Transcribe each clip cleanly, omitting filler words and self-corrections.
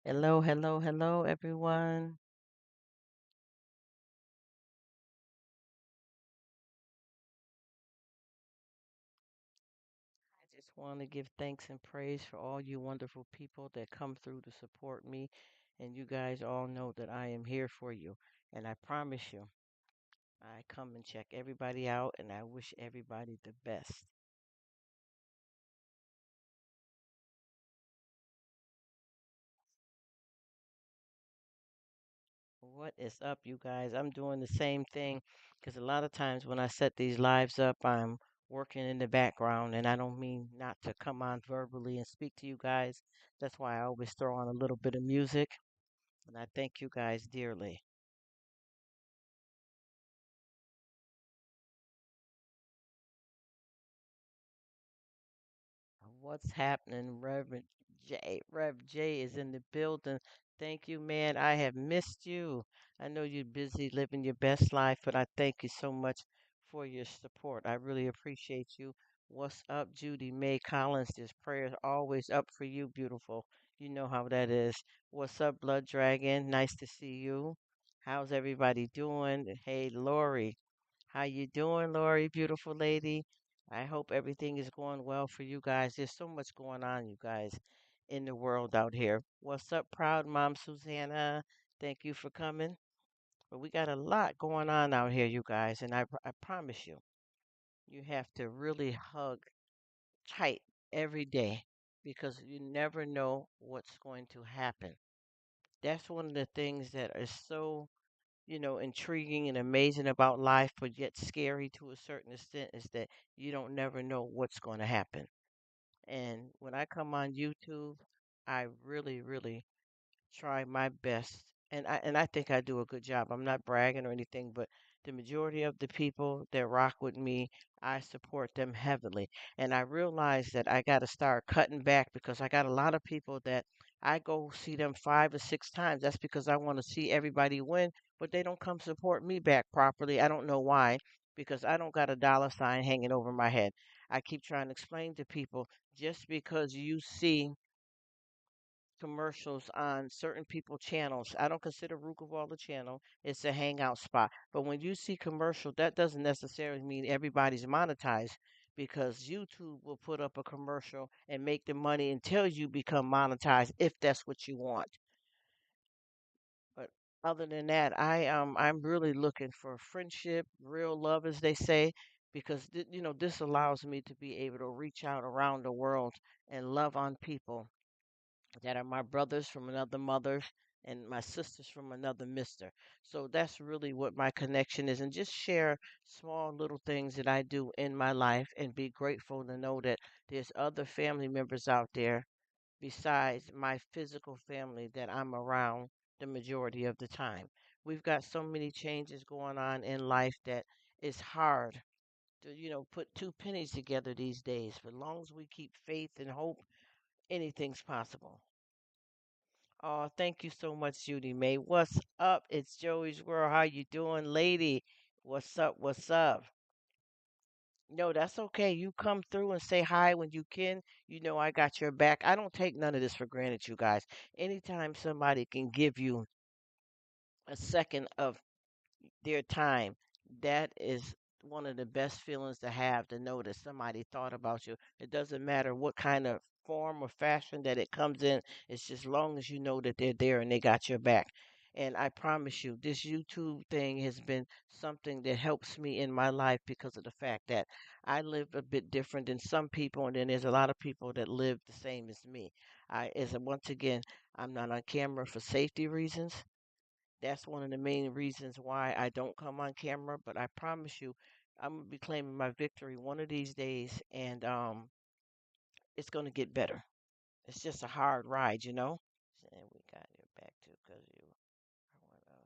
Hello, hello, hello, everyone. I just want to give thanks and praise for all you wonderful people that come through to support me. And you guys all know that I am here for you. And I promise you, I come and check everybody out, and I wish everybody the best. What is up, you guys? I'm doing the same thing because a lot of times when I set these lives up, I'm working in the background, and I don't mean not to come on verbally and speak to you guys. That's why I always throw on a little bit of music, and I thank you guys dearly. What's happening, Reverend J? Rev J is in the building. Thank you, man. I have missed you. I know you're busy living your best life, but I thank you so much for your support. I really appreciate you. What's up, Judy Mae Collins? This prayer is always up for you, beautiful. You know how that is. What's up, Blood Dragon? Nice to see you. How's everybody doing? Hey, Lori. How you doing, Lori, beautiful lady? I hope everything is going well for you guys. There's so much going on, you guys, in the world out here. What's up, proud mom Susanna? Thank you for coming. But we got a lot going on out here, you guys, and I promise you, you have to really hug tight every day because you never know what's going to happen. That's one of the things that is so, intriguing and amazing about life, but yet scary to a certain extent is that you don't never know what's going to happen. And when I come on YouTube, I really, really try my best. And I think I do a good job. I'm not bragging or anything, but the majority of the people that rock with me, I support them heavily. And I realize that I got to start cutting back because I got a lot of people that I go see them 5 or 6 times. That's because I want to see everybody win, but they don't come support me back properly. I don't know why, because I don't got a dollar sign hanging over my head. I keep trying to explain to people just because you see commercials on certain people channels. I don't consider Rruk of all the channel. It's a hangout spot. But when you see commercial, that doesn't necessarily mean everybody's monetized because YouTube will put up a commercial and make the money until you become monetized if that's what you want. But other than that, I'm really looking for friendship, real love, as they say, because this allows me to be able to reach out around the world and love on people that are my brothers from another mother and my sisters from another mister. So that's really what my connection is, and just share small little things that I do in my life and be grateful to know that there's other family members out there besides my physical family that I'm around the majority of the time. We've got so many changes going on in life that it's hard to, put two pennies together these days. But as long as we keep faith and hope, anything's possible. Oh, thank you so much, Judy May. What's up? It's Joey's World. How you doing, lady? What's up? What's up? No, that's okay. You come through and say hi when you can. You know I got your back. I don't take none of this for granted, you guys. Anytime somebody can give you a second of their time, that is one of the best feelings to have, to know that somebody thought about you. It doesn't matter what kind of form or fashion that it comes in, it's just long as you know that they're there and they got your back. And I promise you, this YouTube thing has been something that helps me in my life because of the fact that I live a bit different than some people, and then there's a lot of people that live the same as me. Once again, I'm not on camera for safety reasons. That's one of the main reasons why I don't come on camera. But I promise you, I'm gonna be claiming my victory one of these days, and it's gonna get better. It's just a hard ride. And we got your back too, cause you are one of.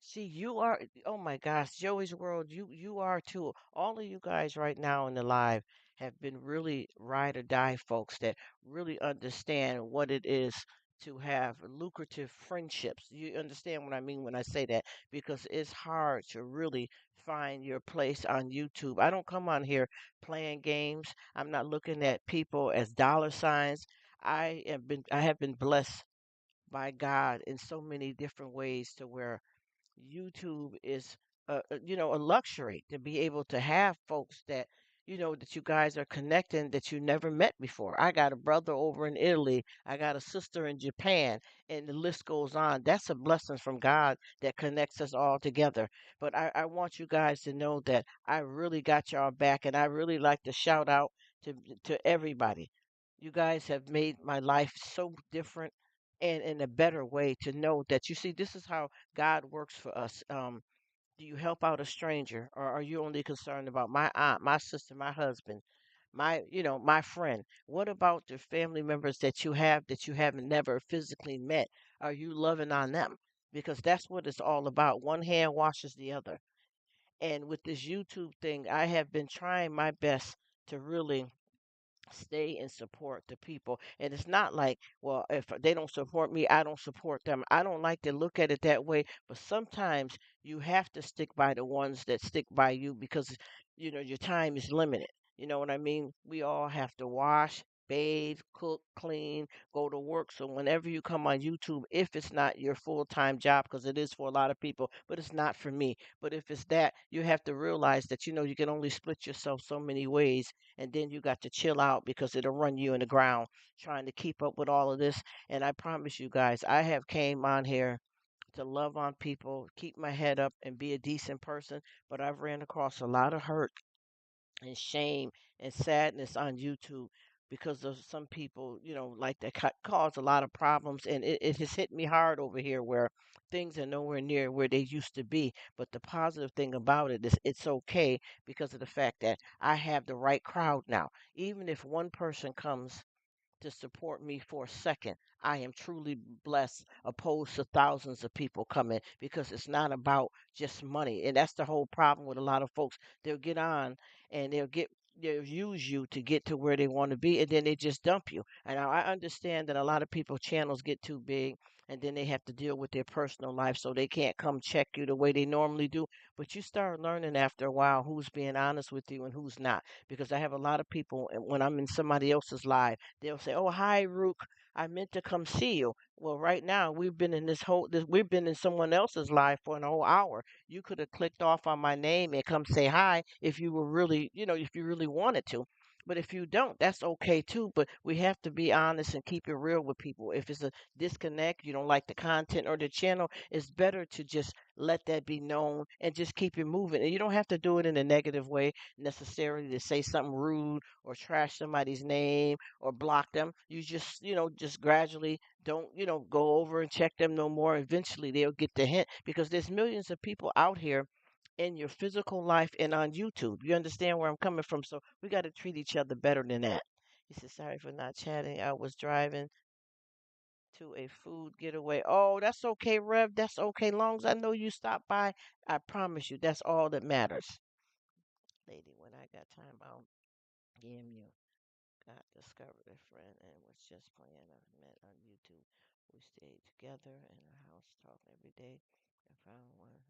See, you are. Oh my gosh, Joey's World. You are too. All of you guys right now in the live have been really ride or die folks that really understand what it is to have lucrative friendships. You understand what I mean when I say that? Because it's hard to really find your place on YouTube. I don't come on here playing games. I'm not looking at people as dollar signs. I have been blessed by God in so many different ways to where YouTube is a luxury to be able to have folks that that you guys are connecting that you never met before. I got a brother over in Italy, I got a sister in Japan, and the list goes on. That's a blessing from God that connects us all together. But I want you guys to know that I really got y'all back, and I really like to shout out to everybody. You guys have made my life so different and in a better way, to know that you see this is how God works for us. Do you help out a stranger, or are you only concerned about my aunt, my sister, my husband, my friend? What about the family members that you haven't never physically met? Are you loving on them? Because that's what it's all about. One hand washes the other. And with this YouTube thing, I have been trying my best to really stay and support the people. And it's not like, well, if they don't support me, I don't support them. I don't like to look at it that way. But sometimes you have to stick by the ones that stick by you because, your time is limited. You know what I mean? We all have to wash, bathe, cook, clean, go to work. So whenever you come on YouTube, if it's not your full time job, because it is for a lot of people, but it's not for me. But if it's that, you have to realize that, you can only split yourself so many ways, and then you got to chill out because it'll run you in the ground trying to keep up with all of this. And I promise you guys, I have came on here to love on people, keep my head up, and be a decent person. But I've ran across a lot of hurt and shame and sadness on YouTube because of some people, like that cause a lot of problems. And it has hit me hard over here where things are nowhere near where they used to be. But the positive thing about it is it's okay because of the fact that I have the right crowd now. Even if one person comes to support me for a second, I am truly blessed, opposed to thousands of people coming, because it's not about just money. And that's the whole problem with a lot of folks. They'll get on and they'll use you to get to where they want to be, and then they just dump you. And I understand that a lot of people channels get too big, and then they have to deal with their personal life, so they can't come check you the way they normally do. But you start learning after a while who's being honest with you and who's not. Because I have a lot of people, and when I'm in somebody else's live, they'll say, "Oh, hi, Rruk." I meant to come see you. Well, right now we've been in we've been in someone else's life for an whole hour. You could have clicked off on my name and come say hi if you were really, if you really wanted to. But if you don't, that's okay too. But we have to be honest and keep it real with people. If it's a disconnect, you don't like the content or the channel, it's better to just let that be known and just keep it moving. And you don't have to do it in a negative way necessarily to say something rude or trash somebody's name or block them. You just, just gradually don't, go over and check them no more. Eventually they'll get the hint because there's millions of people out here in your physical life and on YouTube. You understand where I'm coming from? So we got to treat each other better than that. He said, sorry for not chatting. I was driving to a food getaway. Oh, that's okay, Rev. That's okay. Long as I know you stopped by, I promise you, that's all that matters. Lady, when I got time, I'll DM you. Got discovered a friend and was just playing. I met on YouTube. We stayed together in her house, talk every day. I found one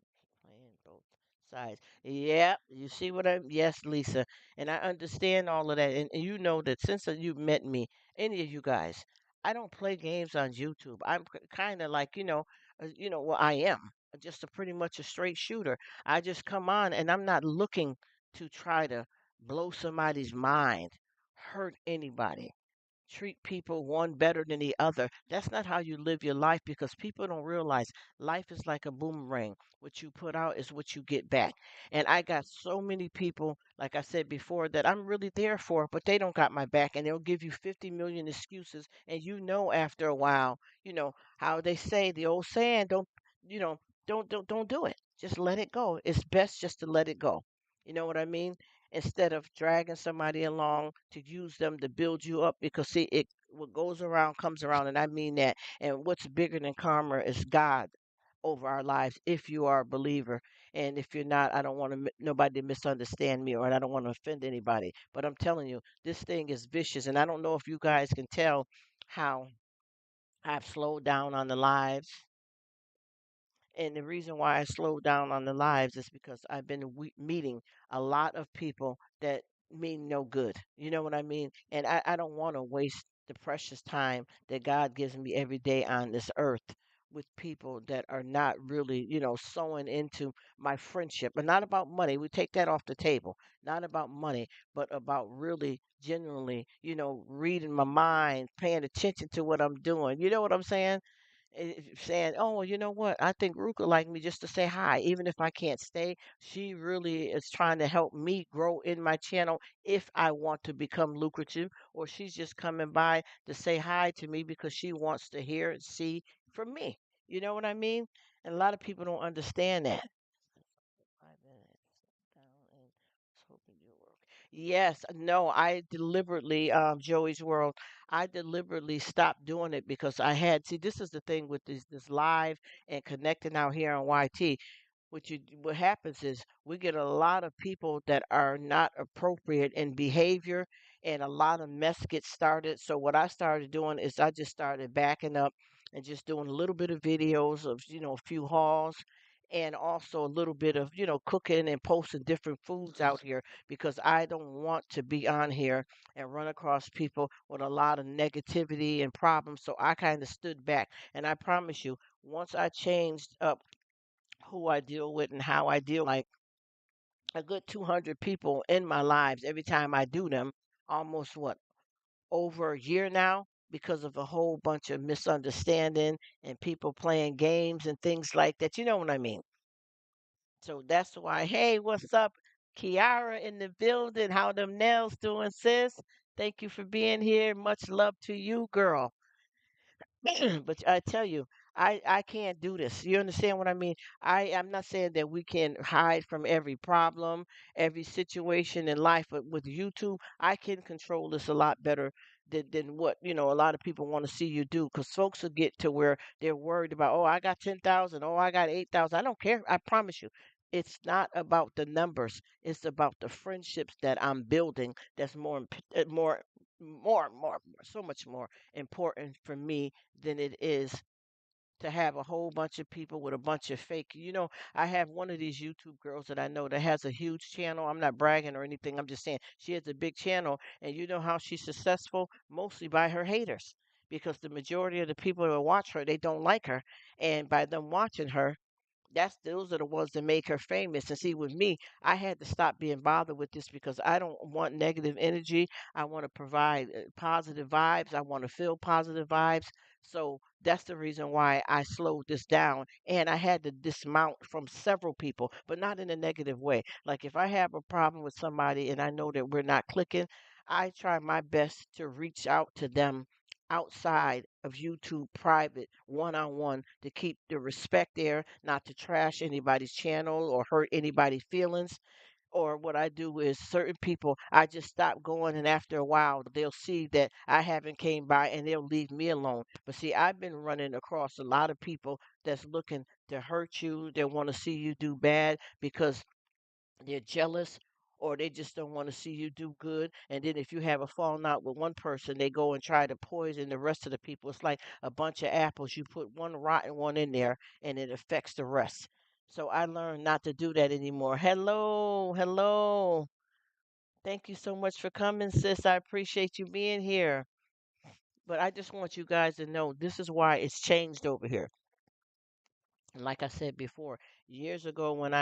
playing both sides. Yeah, you see what I? Yes, Lisa, and I understand all of that. And you know that since you've met me, any of you guys, I don't play games on YouTube. I'm kind of like well, I am just a pretty much a straight shooter. I just come on, and I'm not looking to try to blow somebody's mind, hurt anybody, treat people one better than the other. That's not how you live your life because people don't realize life is like a boomerang. What you put out is what you get back. And I got so many people, like I said before, that I'm really there for, but they don't got my back and they'll give you 50 million excuses. And after a while, how they say the old saying, you know, don't do it. Just let it go. It's best just to let it go. You know what I mean? Instead of dragging somebody along to use them to build you up because see it what goes around comes around, and I mean that. And what's bigger than karma is God over our lives if you are a believer. And if you're not, I don't want nobody to misunderstand me, or I don't want to offend anybody, but I'm telling you this thing is vicious. And I don't know if you guys can tell how I've slowed down on the lives. And the reason why I slowed down on the lives is because I've been meeting a lot of people that mean no good. You know what I mean? And I don't want to waste the precious time that God gives me every day on this earth with people that are not really, sowing into my friendship. And not about money. We take that off the table. Not about money, but about really genuinely, reading my mind, paying attention to what I'm doing. You know what I'm saying? Saying, "Oh, well, you know what? I think Rruk would like me just to say hi, even if I can't stay." She really is trying to help me grow in my channel if I want to become lucrative, or she's just coming by to say hi to me because she wants to hear and see from me. You know what I mean? And a lot of people don't understand that. 5 minutes down and was hoping you'll work. Yes, no, I deliberately, Joey's World, I deliberately stopped doing it because see, this is the thing with this live and connecting out here on YT. What happens is we get a lot of people that are not appropriate in behavior, and a lot of mess gets started. So what I started doing is I just started backing up and just doing a little bit of videos of a few hauls, and also a little bit of cooking and posting different foods out here because I don't want to be on here and run across people with a lot of negativity and problems. So I kind of stood back, and I promise you, once I changed up who I deal with and how I deal, like a good 200 people in my lives every time I do them, almost over a year now, because of a whole bunch of misunderstanding and people playing games and things like that. You know what I mean? So that's why, hey, what's up? Kiara in the building. How them nails doing, sis? Thank you for being here. Much love to you, girl. But I tell you, I can't do this. You understand what I mean? I'm not saying that we can hide from every problem, every situation in life, but with YouTube, I can control this a lot better than what a lot of people want to see you do. Because folks will get to where they're worried about, oh, I got 10,000, oh, I got 8,000. I don't care. I promise you. It's not about the numbers. It's about the friendships that I'm building. That's so much more important for me than it is to have a whole bunch of people with a bunch of fake. I have one of these YouTube girls that I know that has a huge channel. I'm not bragging or anything. I'm just saying she has a big channel, and you know how she's successful? Mostly by her haters. because the majority of the people that watch her, they don't like her. And by them watching her, that's those are the ones that make her famous. And see, with me, I had to stop being bothered with this because I don't want negative energy. I want to provide positive vibes. I want to feel positive vibes. So that's the reason why I slowed this down. And I had to dismount from several people, but not in a negative way. Like if I have a problem with somebody and I know that we're not clicking, I try my best to reach out to them outside of YouTube private one on one to keep the respect there, not to trash anybody's channel or hurt anybody's feelings. Or what I do is certain people I just stop going, and after a while they'll see that I haven't came by and they'll leave me alone. But see, I've been running across a lot of people that's looking to hurt you. They want to see you do bad because they're jealous or they just don't want to see you do good. And then if you have a falling out with one person, they go and try to poison the rest of the people. It's like a bunch of apples. You put one rotten one in there and it affects the rest. So I learned not to do that anymore. Hello, hello. Thank you so much for coming, sis. I appreciate you being here. But I just want you guys to know this is why it's changed over here. And like I said before, years ago when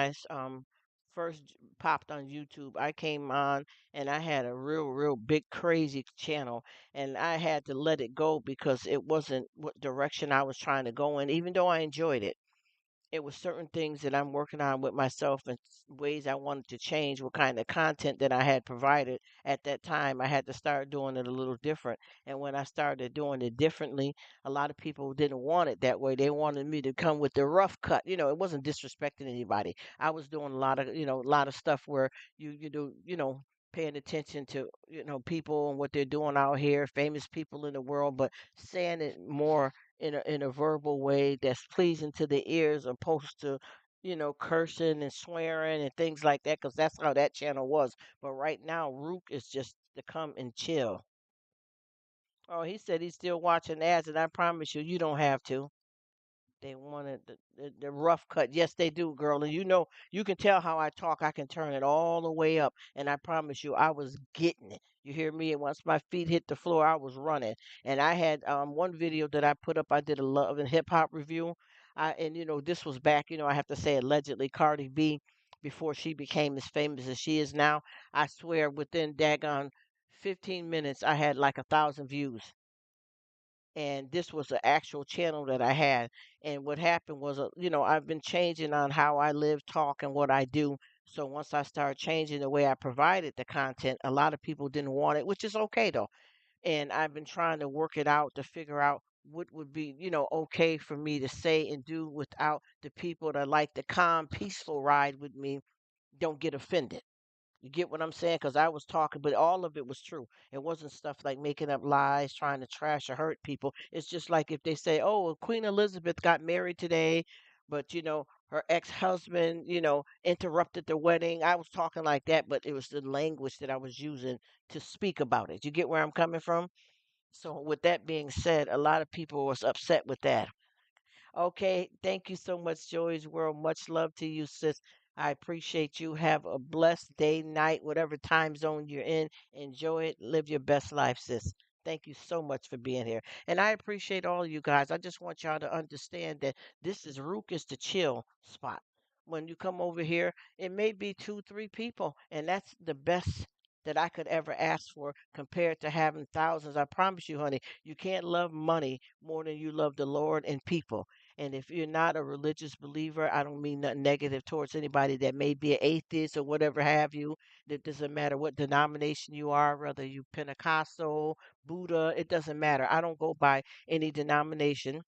first popped on YouTube, I came on and I had a real big crazy channel, and I had to let it go because it wasn't what direction I was trying to go in, even though I enjoyed it. It was certain things that I'm working on with myself and ways I wanted to change what kind of content that I had provided at that time. I had to start doing it a little different. And when I started doing it differently, a lot of people didn't want it that way. They wanted me to come with the rough cut. It wasn't disrespecting anybody. I was doing a lot of, a lot of stuff where you do, paying attention to, people and what they're doing out here, famous people in the world, but saying it more in a verbal way that's pleasing to the ears, opposed to cursing and swearing and things like that, because that's how that channel was. But right now Rook is just to come and chill. Oh, he said he's still watching ads, and I promise you, you don't have to. They wanted the rough cut. Yes, they do, girl. And you can tell how I talk. I can turn it all the way up. And I promise you, I was getting it. You hear me? And once my feet hit the floor, I was running. And I had one video that I put up. I did a love and hip hop review. And this was back, I have to say allegedly Cardi B before she became as famous as she is now. I swear within daggone 15 minutes, I had like 1,000 views, and this was an actual channel that I had. And what happened was, I've been changing on how I live, talk, and what I do. So once I started changing the way I provided the content, a lot of people didn't want it, which is okay though. And I've been trying to work it out to figure out what would be, okay for me to say and do without the people that like the calm, peaceful ride with me don't get offended. You get what I'm saying? Because I was talking, but all of it was true. It wasn't stuff like making up lies, trying to trash or hurt people. It's just like if they say, oh, well, Queen Elizabeth got married today, but, her ex husband, interrupted the wedding. I was talking like that, but it was the language that I was using to speak about it. You get where I'm coming from? So, with that being said, a lot of people was upset with that. Okay, thank you so much, Joey's World. Much love to you, sis. I appreciate you. Have a blessed day, night, whatever time zone you're in. Enjoy it. Live your best life, sis. Thank you so much for being here. And I appreciate all of you guys. I just want y'all to understand that this is Rook is the chill spot. When you come over here, it may be two, three people, and that's the best that I could ever ask for compared to having thousands. I promise you, honey, you can't love money more than you love the Lord and people. And if you're not a religious believer, I don't mean nothing negative towards anybody that may be an atheist or whatever have you. It doesn't matter what denomination you are, whether you Pentecostal, Buddha, it doesn't matter. I don't go by any denomination.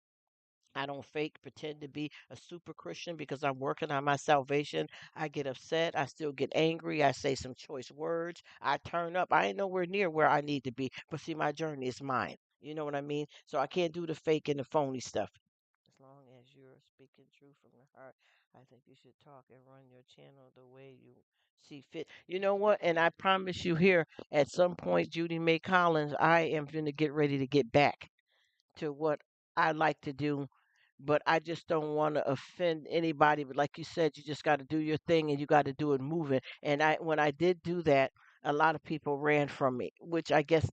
I don't fake pretend to be a super Christian because I'm working on my salvation. I get upset. I still get angry. I say some choice words. I turn up. I ain't nowhere near where I need to be. But see, my journey is mine. You know what I mean? So I can't do the fake and the phony stuff. As long as you're speaking true from the heart, I think you should talk and run your channel the way you see fit. You know what? And I promise you here, at some point, Judy May Collins, I am going to get ready to get back to what I like to do, but I just don't want to offend anybody. But like you said, you just got to do your thing and you got to do it moving. And when I did do that, a lot of people ran from me, which I guess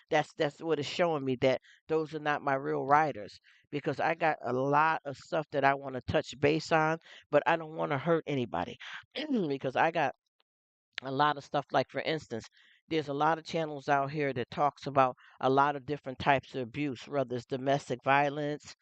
that's what it's showing me, that those are not my real writers, because I got a lot of stuff that I want to touch base on, but I don't want to hurt anybody because I got a lot of stuff. Like, for instance, there's a lot of channels out here that talks about a lot of different types of abuse, whether it's domestic violence,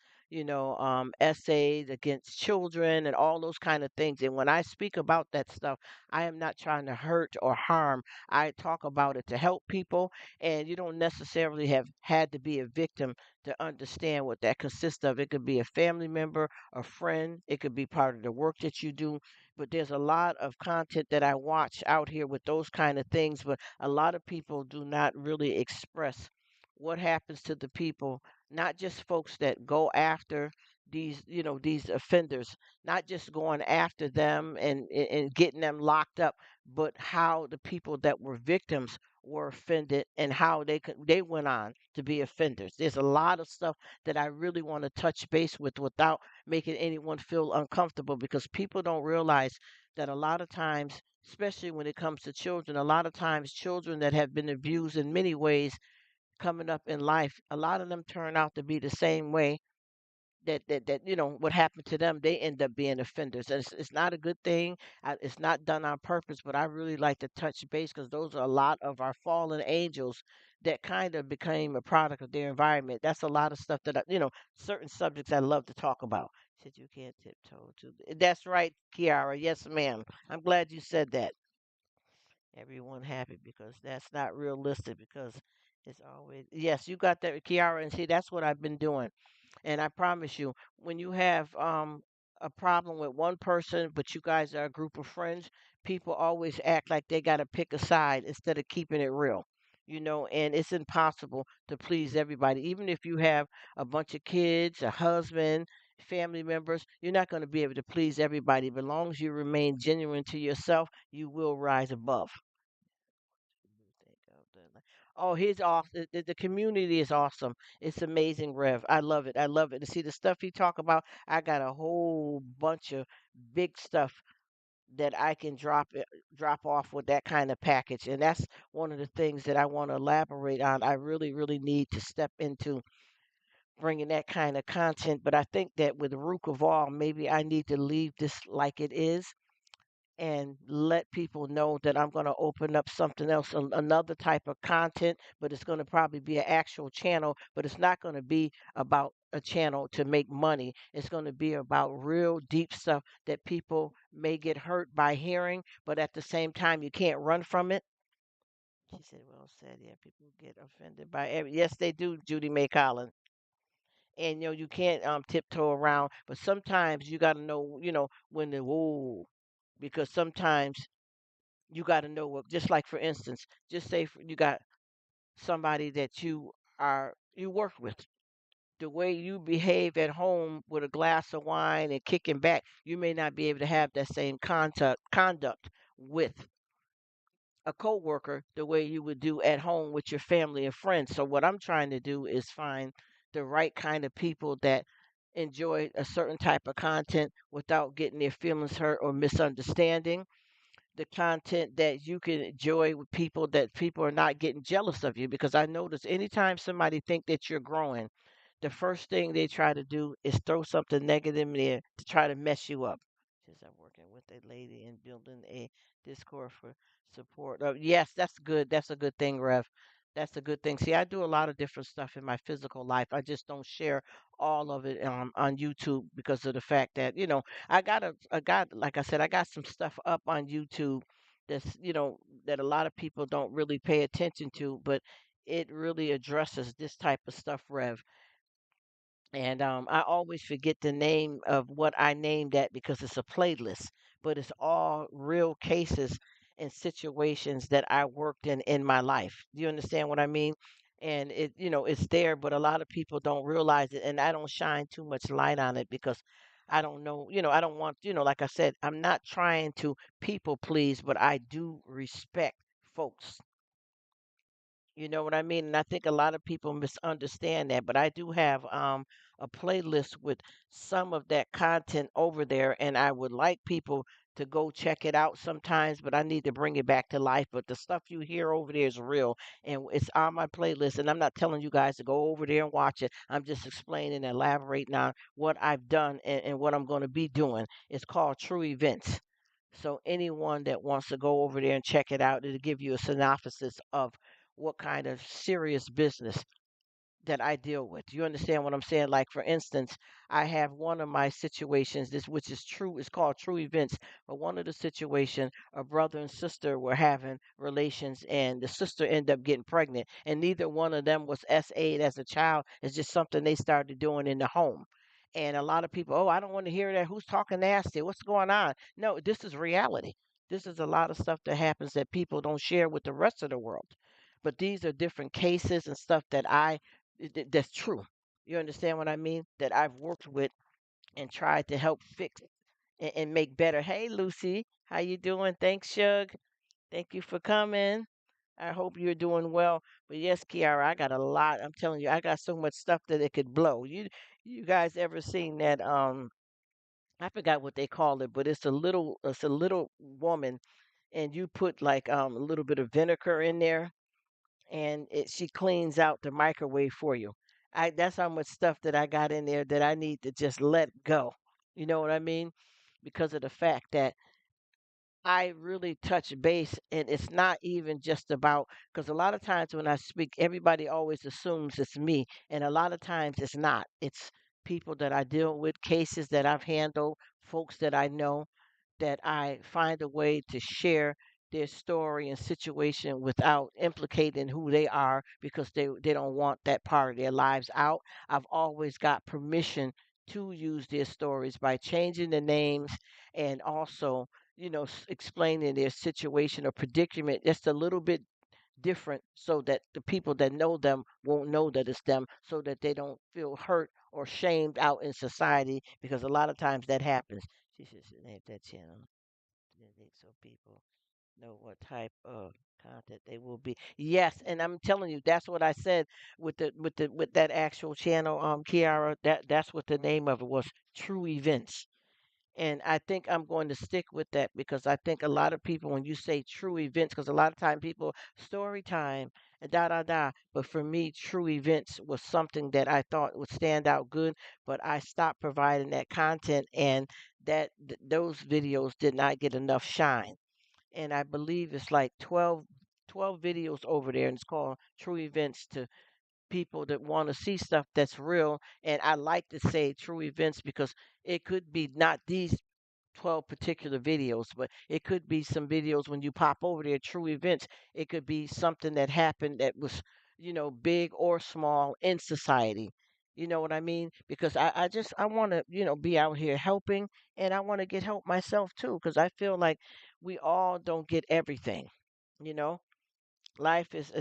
essays against children and all those kind of things. And when I speak about that stuff, I am not trying to hurt or harm. I talk about it to help people, and you don't necessarily have had to be a victim to understand what that consists of. It could be a family member, a friend, it could be part of the work that you do, but there's a lot of content that I watch out here with those kind of things. But a lot of people do not really express what happens to the people, not just folks that go after these offenders, not just going after them and getting them locked up, but how the people that were victims were offended and how they went on to be offenders. There's a lot of stuff that I really want to touch base with without making anyone feel uncomfortable, because people don't realize that a lot of times, especially when it comes to children, a lot of times children that have been abused in many ways coming up in life, a lot of them turn out to be the same way that what happened to them, they end up being offenders, and it's not a good thing. It's not done on purpose, but I really like to touch base because those are a lot of our fallen angels that kind of became a product of their environment. That's a lot of stuff that certain subjects I love to talk about. Said you can't tiptoe to that's right, Kiara. Yes, ma'am. I'm glad you said that. Everyone happy, because that's not realistic, because it's always, yes, you got that, Kiara. And see, that's what I've been doing. And I promise you, when you have a problem with one person, but you guys are a group of friends, people always act like they got to pick a side instead of keeping it real. And it's impossible to please everybody. Even if you have a bunch of kids, a husband, family members, you're not going to be able to please everybody. But as long as you remain genuine to yourself, you will rise above. Oh, he's awesome. The community is awesome. It's amazing, Rev. I love it. I love it. To see the stuff he talk about, I got a whole bunch of big stuff that I can drop off with that kind of package. And that's one of the things that I want to elaborate on. I really, really need to step into bringing that kind of content. But I think that with Rook of All, maybe I need to leave this like it is and let people know that I'm going to open up something else, another type of content, but it's going to probably be an actual channel, but it's not going to be about a channel to make money. It's going to be about real deep stuff that people may get hurt by hearing, but at the same time, you can't run from it. She said, well said. Yeah, people get offended by every. Yes, they do, Judy May Collins. And you can't tiptoe around, but sometimes you got to know, when to whoa, because sometimes you got to know what, just like, for instance, just say you got somebody that you work with, the way you behave at home with a glass of wine and kicking back, you may not be able to have that same conduct with a coworker the way you would do at home with your family and friends. So what I'm trying to do is find the right kind of people that enjoy a certain type of content without getting their feelings hurt or misunderstanding, the content that you can enjoy with people, that people are not getting jealous of you. Because I notice anytime somebody think that you're growing, the first thing they try to do is throw something negative in there to try to mess you up. Since I'm working with a lady and building a Discord for support. Yes, that's good. That's a good thing, Rev. That's a good thing. See, I do a lot of different stuff in my physical life. I just don't share all of it on YouTube because of the fact that I got, like I said, I got some stuff up on YouTube that's that a lot of people don't really pay attention to, but it really addresses this type of stuff, Rev. And I always forget the name of what I named that because it's a playlist, but it's all real cases and situations that I worked in my life. Do you understand what I mean? And it's there, but a lot of people don't realize it, and I don't shine too much light on it because I don't know, I don't want, like I said, I'm not trying to people please, but I do respect folks. You know what I mean? And I think a lot of people misunderstand that. But I do have a playlist with some of that content over there, and I would like people to go check it out sometimes, but I need to bring it back to life. But the stuff you hear over there is real, and it's on my playlist. And I'm not telling you guys to go over there and watch it. I'm just explaining and elaborating on what I've done and what I'm going to be doing. It's called True Events. So anyone that wants to go over there and check it out, it'll give you a synopsis of what kind of serious business that I deal with. You understand what I'm saying? Like for instance, I have one of my situations, this which is true, it's called true events. But one of the situation, a brother and sister were having relations, and the sister ended up getting pregnant, and neither one of them was SA'd as a child. It's just something they started doing in the home. And a lot of people, oh, I don't want to hear that. Who's talking nasty? What's going on? No, this is reality. This is a lot of stuff that happens that people don't share with the rest of the world. But these are different cases and stuff that that's true. You understand what I mean? That I've worked with and tried to help fix and make better. Hey, Lucy, how you doing? Thanks, Shug. Thank you for coming. I hope you're doing well. But yes, Kiara, I got a lot. I'm telling you, I got so much stuff that it could blow. You guys ever seen that? I forgot what they call it, but it's a little woman, and you put like a little bit of vinegar in there, and she cleans out the microwave for you. That's how much stuff that I got in there that I need to just let go. You know what I mean? Because of the fact that I really touch base, and it's not even just about, because a lot of times when I speak, everybody always assumes it's me, and a lot of times it's not. It's people that I deal with, cases that I've handled, folks that I know, that I find a way to share their story and situation without implicating who they are, because they don't want that part of their lives out. I've always got permission to use their stories by changing the names, and also explaining their situation or predicament just a little bit different, so that the people that know them won't know that it's them, so that they don't feel hurt or shamed out in society, because a lot of times that happens. She should name that channel so people know what type of content they will be. Yes, and I'm telling you, that's what I said with that actual channel, Kiara. That's what the name of it was, True Events. And I think I'm going to stick with that, because I think a lot of people, when you say true events, because a lot of time people, story time, and da da da. But for me, true events was something that I thought would stand out good, but I stopped providing that content, and those videos did not get enough shine. And I believe it's like 12 videos over there, and it's called True Events, to people that want to see stuff that's real. And I like to say true events, because it could be not these 12 particular videos, but it could be some videos when you pop over there, true events. It could be something that happened that was, big or small in society. You know what I mean? Because I want to, be out here helping, and I want to get help myself too, because I feel like we all don't get everything. You know, life is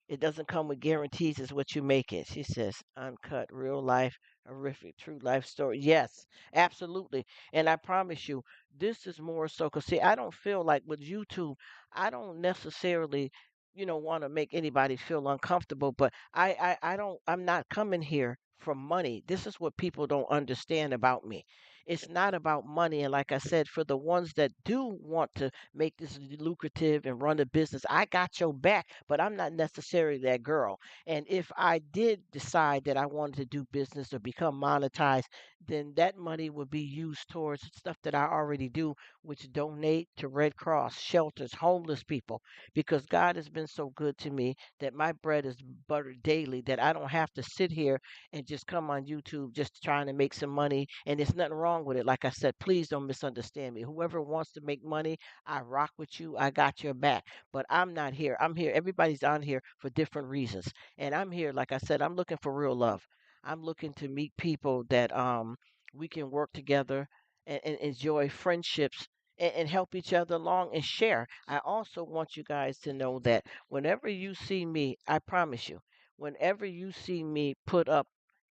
it doesn't come with guarantees, it's what you make it. She says, uncut, real life, horrific, true life story. Yes, absolutely. And I promise you, this is more so, because see, I don't feel like with YouTube, I don't necessarily, want to make anybody feel uncomfortable, but I'm not coming here for money. This is what people don't understand about me. It's not about money. And like I said, for the ones that do want to make this lucrative and run a business, I got your back, but I'm not necessarily that girl. And if I did decide that I wanted to do business or become monetized, then that money would be used towards stuff that I already do, which donate to Red Cross, shelters, homeless people, because God has been so good to me that my bread is buttered daily, that I don't have to sit here and just come on YouTube just trying to make some money. And there's nothing wrong with it. Like I said, please don't misunderstand me. Whoever wants to make money, I rock with you. I got your back. But I'm not here. I'm here. Everybody's on here for different reasons. And I'm here, like I said, I'm looking for real love. I'm looking to meet people that we can work together and enjoy friendships, and help each other along and share. I also want you guys to know that whenever you see me, I promise you, whenever you see me put up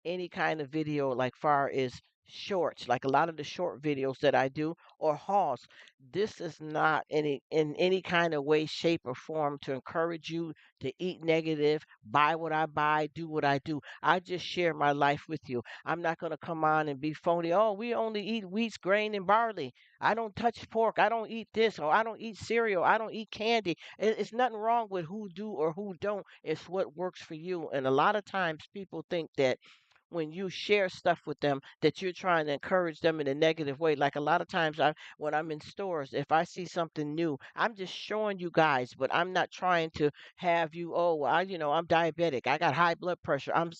any kind of video, like far as shorts, like a lot of the short videos that I do, or hauls. This is not in any kind of way, shape, or form to encourage you to eat negative, buy what I buy, do what I do. I just share my life with you. I'm not going to come on and be phony. Oh, we only eat wheat, grain, and barley. I don't touch pork. I don't eat this, or I don't eat cereal. I don't eat candy. It's nothing wrong with who do or who don't. It's what works for you. And a lot of times people think that when you share stuff with them that you're trying to encourage them in a negative way. Like a lot of times when I'm in stores, if I see something new, I'm just showing you guys, but I'm not trying to have you, oh, well, I'm diabetic. I got high blood pressure. I'm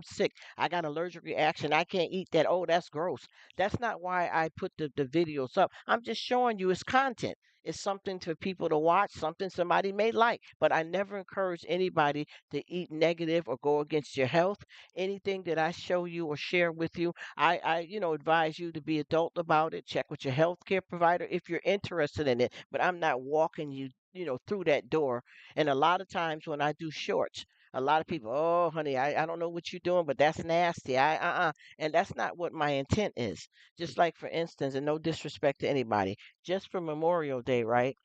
sick. I got allergic reaction. I can't eat that. Oh, that's gross. That's not why I put the videos up. I'm just showing you it's content. It's something for people to watch, something somebody may like. But I never encourage anybody to eat negative or go against your health. Anything that I show you or share with you, I advise you to be adult about it. Check with your healthcare provider if you're interested in it. But I'm not walking you through that door. And a lot of times when I do shorts, a lot of people, oh, honey, I don't know what you're doing, but that's nasty. And that's not what my intent is. Just like, for instance, and no disrespect to anybody, just for Memorial Day, right?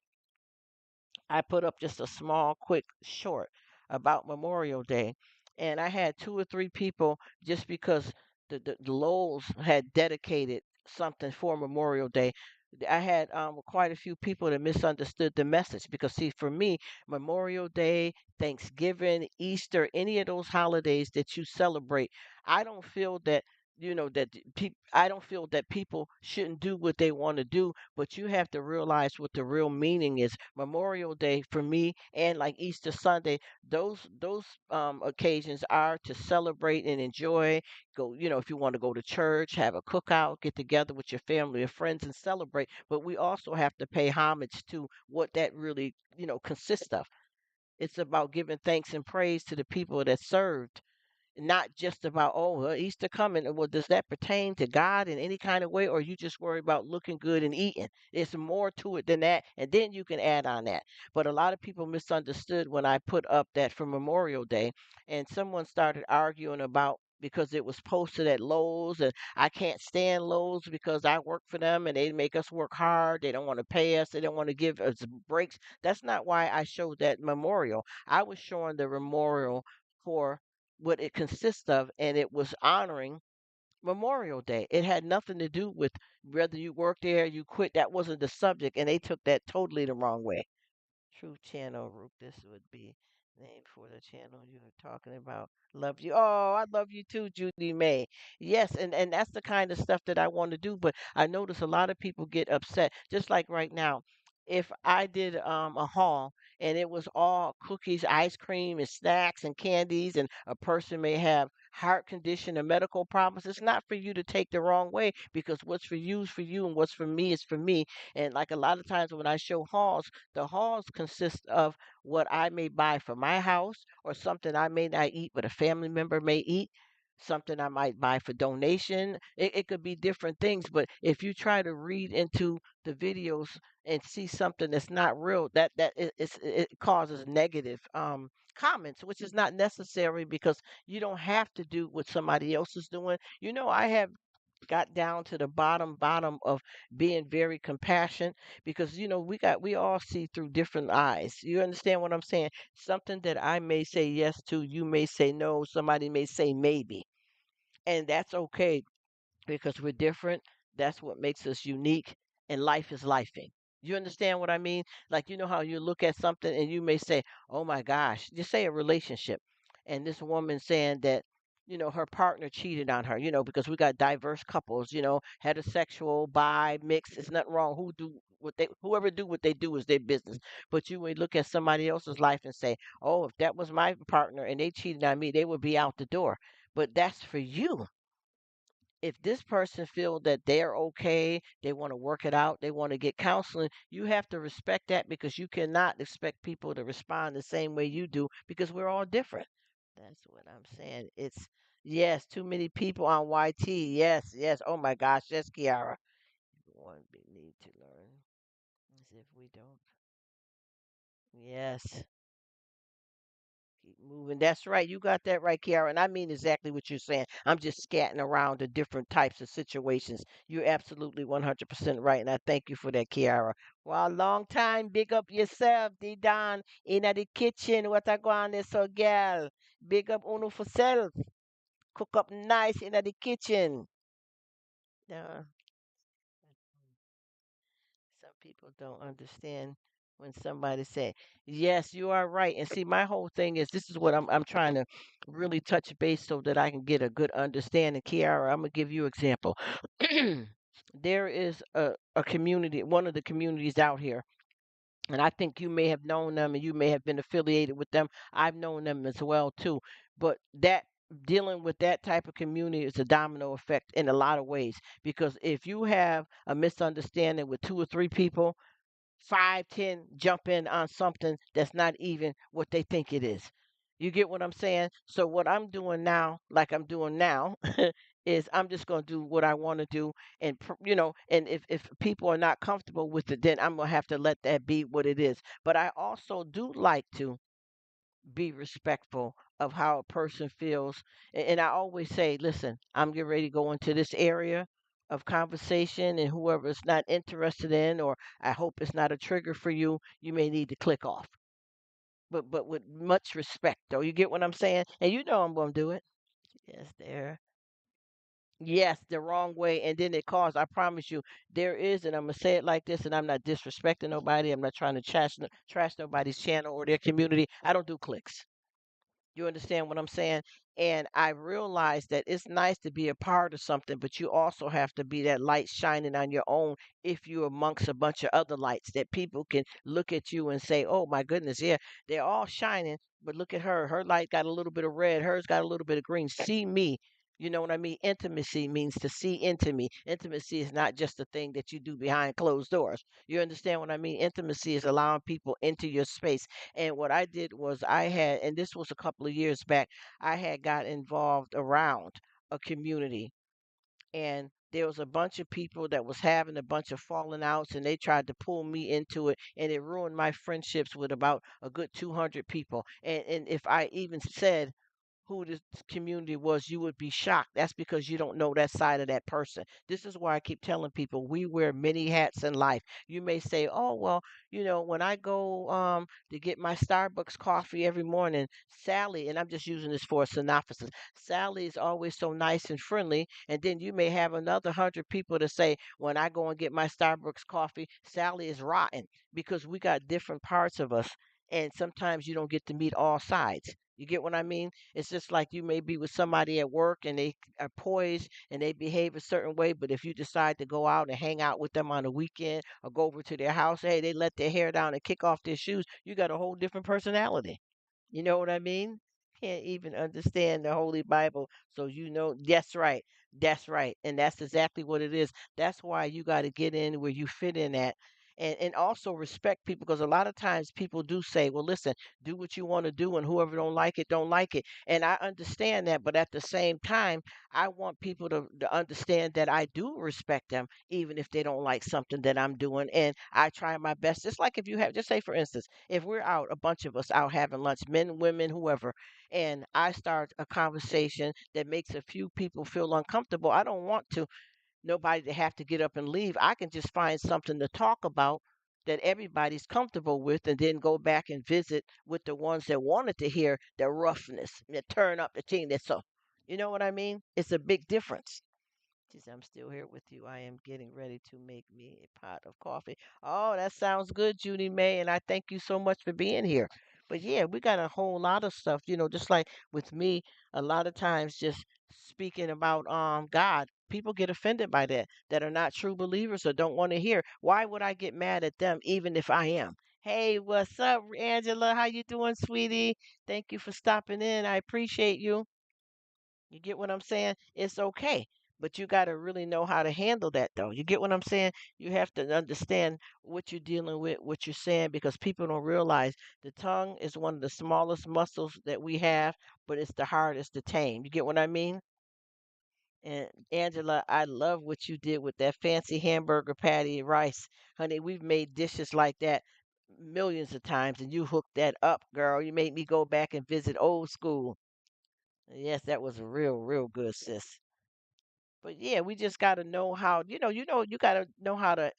I put up just a small, quick short about Memorial Day, and I had two or three people just because the Lowells had dedicated something for Memorial Day. I had quite a few people that misunderstood the message because, see, for me, Memorial Day, Thanksgiving, Easter, any of those holidays that you celebrate, I don't feel that. I don't feel that people shouldn't do what they want to do, but you have to realize what the real meaning is. Memorial Day for me and like Easter Sunday, those occasions are to celebrate and enjoy. Go, if you want to go to church, have a cookout, get together with your family or friends and celebrate. But we also have to pay homage to what that really, consists of. It's about giving thanks and praise to the people that served, not just about, oh, well, Easter coming. Well, does that pertain to God in any kind of way, or you just worry about looking good and eating? It's more to it than that, and then you can add on that. But a lot of people misunderstood when I put up that for Memorial Day, and someone started arguing about because it was posted at Lowe's, and I can't stand Lowe's because I work for them and they make us work hard. They don't want to pay us. They don't want to give us breaks. That's not why I showed that memorial. I was showing the memorial for what it consists of, and it was honoring Memorial Day. It had nothing to do with whether you worked there, you quit. That wasn't the subject, and they took that totally the wrong way. True Channel, Rook. This would be name for the channel you are talking about. Love you. Oh, I love you too, Judy May. Yes, and that's the kind of stuff that I want to do. But I notice a lot of people get upset. Just like right now, if I did a haul and it was all cookies, ice cream, and snacks and candies, and a person may have heart condition or medical problems, it's not for you to take the wrong way because what's for you is for you, and what's for me is for me. And like a lot of times when I show hauls, the hauls consist of what I may buy for my house or something I may not eat, but a family member may eat. Something I might buy for donation. It could be different things, but if you try to read into the videos and see something that's not real, it causes negative comments, which is not necessary because you don't have to do what somebody else is doing. I have got down to the bottom of being very compassionate because we all see through different eyes. You understand what I'm saying? Something that I may say yes to, you may say no, somebody may say maybe, and that's okay because we're different. That's what makes us unique, and life is lifing. You understand what I mean? Like, how you look at something and you may say, "Oh my gosh," just say a relationship, and this woman saying that her partner cheated on her. Because we got diverse couples. Heterosexual, bi, mixed. It's nothing wrong. Whoever do what they do is their business. But you would look at somebody else's life and say, "Oh, if that was my partner and they cheated on me, they would be out the door." But that's for you. If this person feel that they're okay, they want to work it out, they want to get counseling, you have to respect that because you cannot expect people to respond the same way you do because we're all different. That's what I'm saying. It's yes, too many people on YT. Yes, yes. Oh my gosh, yes, Kiara. One big need to learn as if we don't. Yes. Keep Moving. That's right. You got that right, Kiara. And I mean exactly what you're saying. I'm just scatting around the different types of situations. You're absolutely 100% right. And I thank you for that, Kiara. Well, long time. Big up yourself, D Don. In the kitchen. What I go on there, so gal. Big up Uno for self. Cook up nice in the kitchen. Yeah. Some people don't understand when somebody say, "Yes, you are right." And see, my whole thing is this is what I'm trying to really touch base so that I can get a good understanding. Kiara, I'm gonna give you an example. There is a community, one of the communities out here, and I think you may have known them and you may have been affiliated with them. I've known them as well too. But that dealing with that type of community is a domino effect in a lot of ways because if you have a misunderstanding with two or three people, five, 10 jump in on something that's not even what they think it is. You get what I'm saying? So what I'm doing now, like I'm doing now, is I'm just going to do what I want to do, and and if people are not comfortable with it, then I'm gonna have to let that be what it is. But I also do like to be respectful of how a person feels, and I always say, listen, I'm getting ready to go into this area of conversation, and whoever is not interested in, or I hope it's not a trigger for you, you may need to click off. But with much respect, though. You get what I'm saying? And you know I'm gonna do it. Yes, there. Yes, the wrong way, and then it caused. I promise you, there is, and I'm gonna say it like this, and I'm not disrespecting nobody. I'm not trying to trash nobody's channel or their community. I don't do clicks. You understand what I'm saying? And I realized that it's nice to be a part of something, but you also have to be that light shining on your own if you're amongst a bunch of other lights that people can look at you and say, oh my goodness, yeah, they're all shining, but look at her. Her light got a little bit of red, hers got a little bit of green. See me. You know what I mean? Intimacy means to see into me. Intimacy is not just a thing that you do behind closed doors. You understand what I mean? Intimacy is allowing people into your space. And what I did was I had, and this was a couple of years back, I had got involved around a community, and there was a bunch of people that was having a bunch of falling outs, and they tried to pull me into it, and it ruined my friendships with about a good 200 people. And if I even said who this community was, you would be shocked. That's because you don't know that side of that person. This is why I keep telling people we wear many hats in life. You may say, "Oh, well, when I go to get my Starbucks coffee every morning, Sally," and I'm just using this for a synopsis. Sally is always so nice and friendly, and then you may have another 100 people to say, "When I go and get my Starbucks coffee, Sally is rotten," because we got different parts of us, and sometimes you don't get to meet all sides. You get what I mean? It's just like you may be with somebody at work and they are poised and they behave a certain way, but if you decide to go out and hang out with them on the weekend or go over to their house, hey, they let their hair down and kick off their shoes, you got a whole different personality. You know what I mean? Can't even understand the Holy Bible. So that's right. That's right. And that's exactly what it is. That's why you got to get in where you fit in at. And also respect people, because a lot of times people do say, well, listen, do what you want to do, and whoever don't like it, don't like it. And I understand that. But at the same time, I want people to understand that I do respect them, even if they don't like something that I'm doing. And I try my best. Just like if you have, just say, for instance, if we're out, a bunch of us out having lunch, men, women, whoever, and I start a conversation that makes a few people feel uncomfortable, I don't want nobody to have to get up and leave. I can just find something to talk about that everybody's comfortable with, and then go back and visit with the ones that wanted to hear the roughness, the turn up the thing that's so. You know what I mean? It's a big difference. Geez, I'm still here with you. I am getting ready to make me a pot of coffee. Oh, that sounds good, Judy May, and I thank you so much for being here. But yeah, we got a whole lot of stuff, just like with me, a lot of times just speaking about God, people get offended by that are not true believers or don't want to hear. Why would I get mad at them even if I am? Hey, what's up, Angela? How you doing, sweetie? Thank you for stopping in. I appreciate you. You get what I'm saying? It's okay. But you got to really know how to handle that, though. You get what I'm saying? You have to understand what you're dealing with, what you're saying, because people don't realize the tongue is one of the smallest muscles that we have, but it's the hardest to tame. You get what I mean? And Angela, I love what you did with that fancy hamburger patty and rice. Honey, we've made dishes like that millions of times, and you hooked that up, girl. You made me go back and visit old school. Yes, that was real, real good, sis. But yeah, we just got to know how, you got to know how to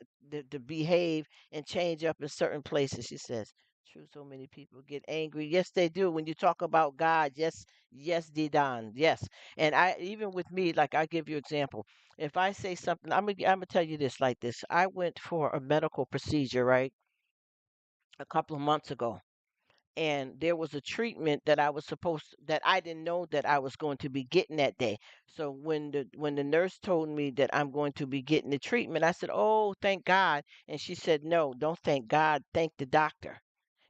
behave and change up in certain places. She says, true, so many people get angry. Yes, they do. When you talk about God, yes, yes, Didan, yes. And I, even with me, like I give you example. If I say something, I'm gonna tell you this like this. I went for a medical procedure, right, a couple of months ago, and there was a treatment that I was supposed that I didn't know that I was going to be getting that day. So when the nurse told me that I'm going to be getting the treatment, I said, "Oh, thank God." And she said, "No, don't thank God, thank the doctor."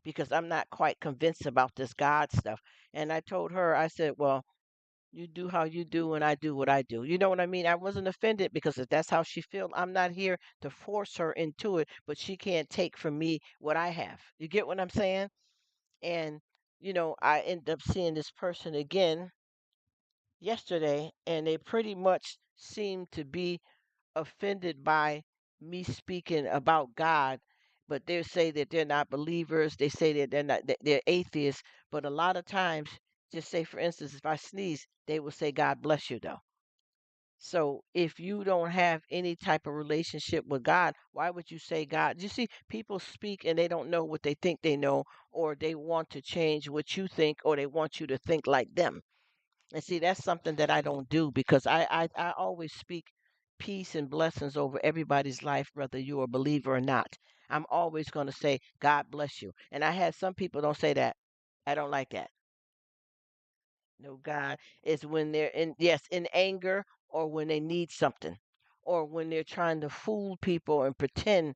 Because I'm not quite convinced about this God stuff. And I told her, I said, "Well, you do how you do and I do what I do." You know what I mean? I wasn't offended because if that's how she feels, I'm not here to force her into it, but she can't take from me what I have. You get what I'm saying? And I ended up seeing this person again yesterday, and they pretty much seem to be offended by me speaking about God. But they say that they're not believers. They say that they're atheists. But a lot of times, just say for instance, if I sneeze, they will say God bless you though. So if you don't have any type of relationship with God, why would you say God? You see, people speak and they don't know what they think they know, or they want to change what you think, or they want you to think like them. And see, that's something that I don't do because I always speak peace and blessings over everybody's life, whether you're a believer or not. I'm always going to say, God bless you. And I had some people don't say that. I don't like that. No, God is when they're in, yes, in anger, or when they need something, or when they're trying to fool people and pretend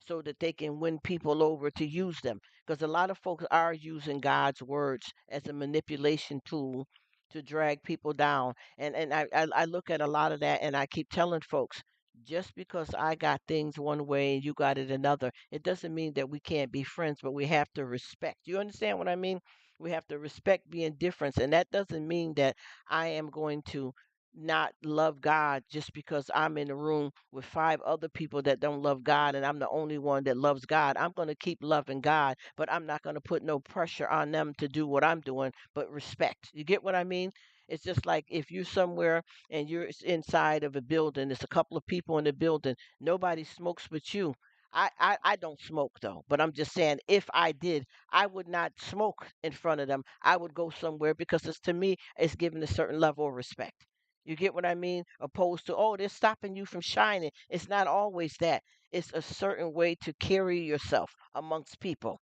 so that they can win people over to use them. Because a lot of folks are using God's words as a manipulation tool to drag people down. And I look at a lot of that, and I keep telling folks, just because I got things one way and you got it another, it doesn't mean that we can't be friends, but we have to respect. You understand what I mean? We have to respect being different. And that doesn't mean that I am going to not love God just because I'm in a room with five other people that don't love God and I'm the only one that loves God. I'm going to keep loving God, but I'm not going to put no pressure on them to do what I'm doing, but respect. You get what I mean? It's just like if you're somewhere and you're inside of a building, there's a couple of people in the building, nobody smokes but you. I don't smoke though, but I'm just saying if I did, I would not smoke in front of them. I would go somewhere because it's to me, it's given a certain level of respect. You get what I mean? Opposed to, oh, they're stopping you from shining. It's not always that. It's a certain way to carry yourself amongst people.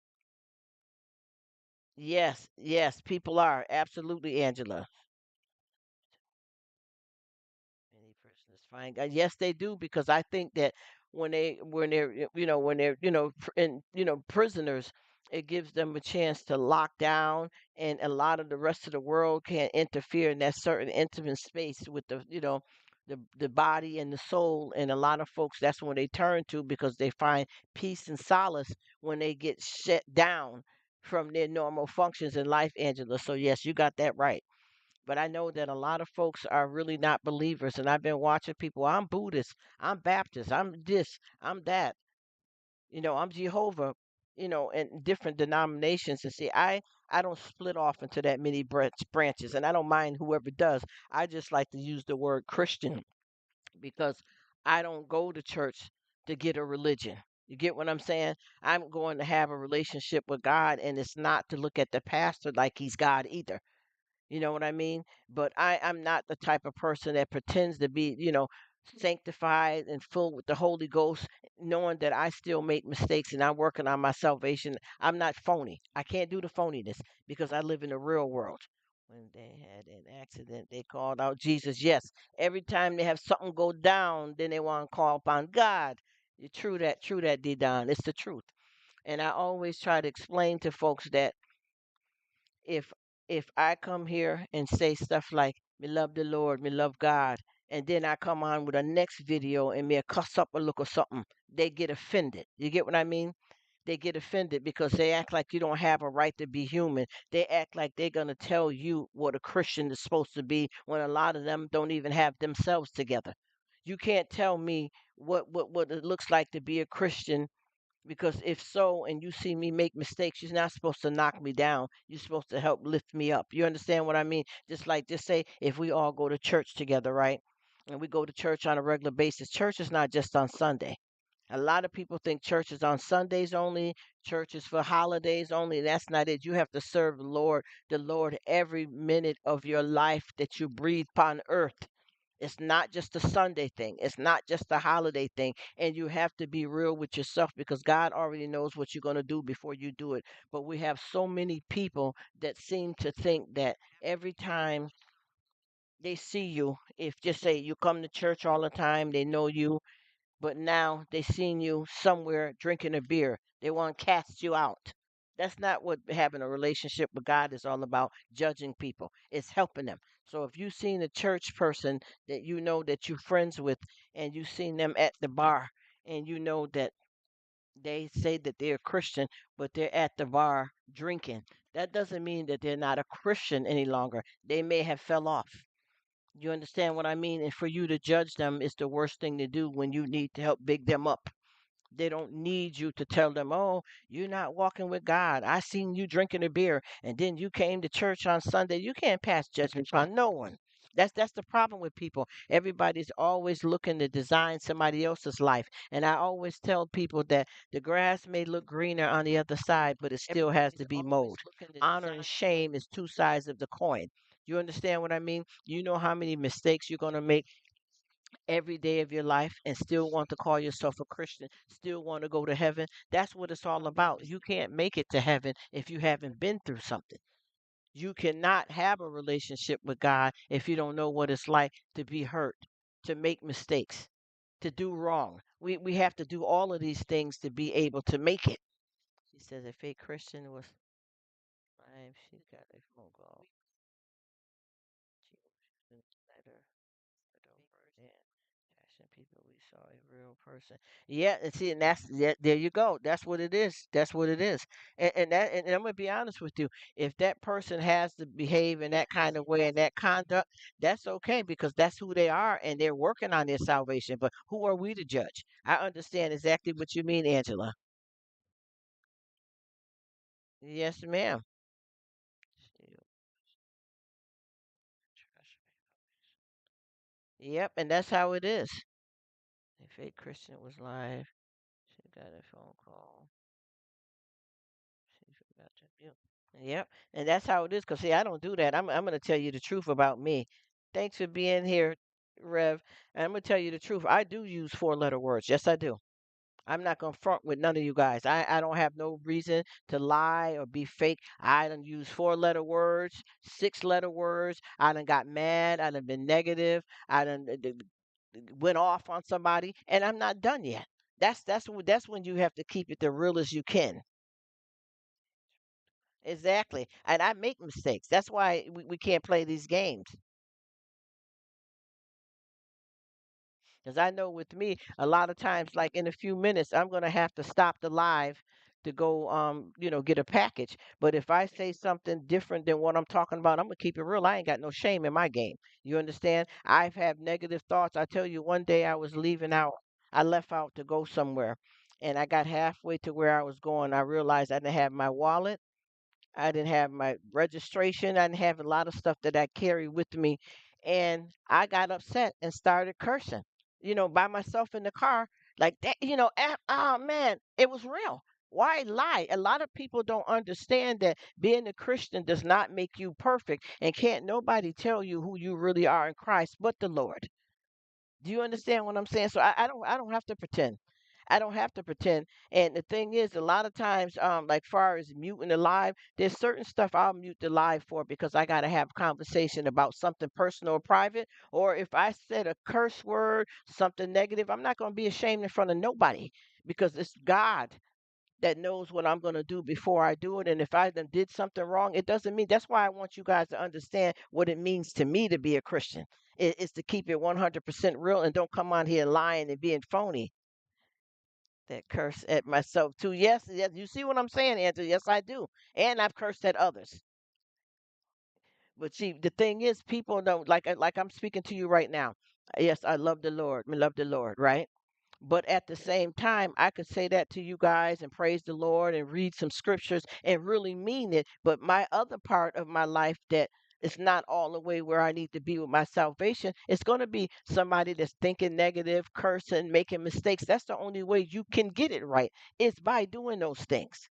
Yes, yes, people are. Absolutely, Angela. Any person is fine. Yes, they do because I think that when they're prisoners, it gives them a chance to lock down, and a lot of the rest of the world can't interfere in that certain intimate space with the body and the soul. And a lot of folks, that's when they turn to because they find peace and solace when they get shut down from their normal functions in life, Angela. So yes, you got that right. But I know that a lot of folks are really not believers, and I've been watching people. I'm Buddhist, I'm Baptist, I'm this, I'm that. I'm Jehovah. And different denominations. And see, I don't split off into that many branches, and I don't mind whoever does. I just like to use the word Christian because I don't go to church to get a religion. You get what I'm saying? I'm going to have a relationship with God, and it's not to look at the pastor like he's God either. You know what I mean? But I'm not the type of person that pretends to be, sanctified and full with the Holy Ghost, knowing that I still make mistakes and I'm working on my salvation. I'm not phony. I can't do the phoniness because I live in the real world. When they had an accident, they called out Jesus. Yes, every time they have something go down, then they want to call upon God. True that, Didon. It's the truth. And I always try to explain to folks that if if I come here and say stuff like me love the Lord, me love God, and then I come on with a next video and me a cuss up a look or something, they get offended. You get what I mean? They get offended because they act like you don't have a right to be human. They act like they're gonna tell you what a Christian is supposed to be when a lot of them don't even have themselves together. You can't tell me what it looks like to be a Christian Because if so, and you see me make mistakes, you're not supposed to knock me down. You're supposed to help lift me up. You understand what I mean? Just like, just say if we all go to church together, right? And we go to church on a regular basis. Church is not just on Sunday. A lot of people think church is on Sundays only, church is for holidays only. That's not it. You have to serve the Lord every minute of your life that you breathe upon earth. It's not just a Sunday thing. It's not just a holiday thing. And you have to be real with yourself because God already knows what you're going to do before you do it. But we have so many people that seem to think that every time they see you, if just say you come to church all the time, they know you, but now they seen you somewhere drinking a beer. They want to cast you out. That's not what having a relationship with God is all about, judging people. It's helping them. So if you seen a church person that you know that you're friends with and you seen them at the bar and you know that they say that they're Christian, but they're at the bar drinking, that doesn't mean that they're not a Christian any longer. They may have fell off. You understand what I mean? And for you to judge them is the worst thing to do when you need to help big them up. They don't need you to tell them, "Oh, you're not walking with God. I seen you drinking a beer, and then you came to church on Sunday." You can't pass judgment on no one. That's the problem with people. Everybody's always looking to design somebody else's life, and I always tell people that the grass may look greener on the other side, but it still has to be mowed. Honor and shame is two sides of the coin. You understand what I mean? You know how many mistakes you're going to make every day of your life and still want to call yourself a Christian, still want to go to heaven. That's what it's all about. You can't make it to heaven if you haven't been through something. You cannot have a relationship with God if you don't know what it's like to be hurt, to make mistakes, to do wrong. We have to do all of these things to be able to make it. She says a fake Christian was live. She got a phone call. She was letter. Passion people, we saw a real person. Yeah, and see, and that's there you go. That's what it is. That's what it is. And I'm gonna be honest with you. If that person has to behave in that kind of way and that conduct, that's okay because that's who they are and they're working on their salvation. But who are we to judge? I understand exactly what you mean, Angela. Yes, ma'am. Yep, and that's how it is. A fake Christian was live. She got a phone call. She forgot to mute. Yep, and that's how it is. Cause see, I don't do that. I'm gonna tell you the truth about me. Thanks for being here, Rev. And I'm gonna tell you the truth. I do use four-letter words. Yes, I do. I'm not gonna front with none of you guys. I don't have no reason to lie or be fake. I done use four-letter words, six-letter words. I done got mad. I done been negative. I done went off on somebody, and I'm not done yet. That's when you have to keep it the real as you can. Exactly. And I make mistakes. That's why we can't play these games. Because I know with me, a lot of times, like in a few minutes, I'm going to have to stop the live to go, get a package. But if I say something different than what I'm talking about, I'm going to keep it real. I ain't got no shame in my game. You understand? I've had negative thoughts. I tell you, one day I was leaving out. I left out to go somewhere. And I got halfway to where I was going. I realized I didn't have my wallet. I didn't have my registration. I didn't have a lot of stuff that I carry with me. And I got upset and started cursing, by myself in the car like that, oh man, it was real. Why lie? A lot of people don't understand that being a Christian does not make you perfect and can't nobody tell you who you really are in Christ but the Lord. Do you understand what I'm saying? So I don't have to pretend. I don't have to pretend. And the thing is, a lot of times, like far as muting the live, there's certain stuff I'll mute the live for because I gotta have conversation about something personal or private. Or if I said a curse word, something negative, I'm not gonna be ashamed in front of nobody because it's God that knows what I'm going to do before I do it. And if I done did something wrong, it doesn't mean that's why I want you guys to understand what it means to me to be a Christian. It's to keep it 100% real and don't come on here lying and being phony. That curse at myself too. Yes, yes, you see what I'm saying, Andrew? Yes, I do. And I've cursed at others. But see, the thing is, people don't like I'm speaking to you right now. Yes, I love the Lord. I love the Lord, right? But at the same time, I could say that to you guys and praise the Lord and read some scriptures and really mean it. But my other part of my life that is not all the way where I need to be with my salvation, it's going to be somebody that's thinking negative, cursing, making mistakes. That's the only way you can get it right, is by doing those things.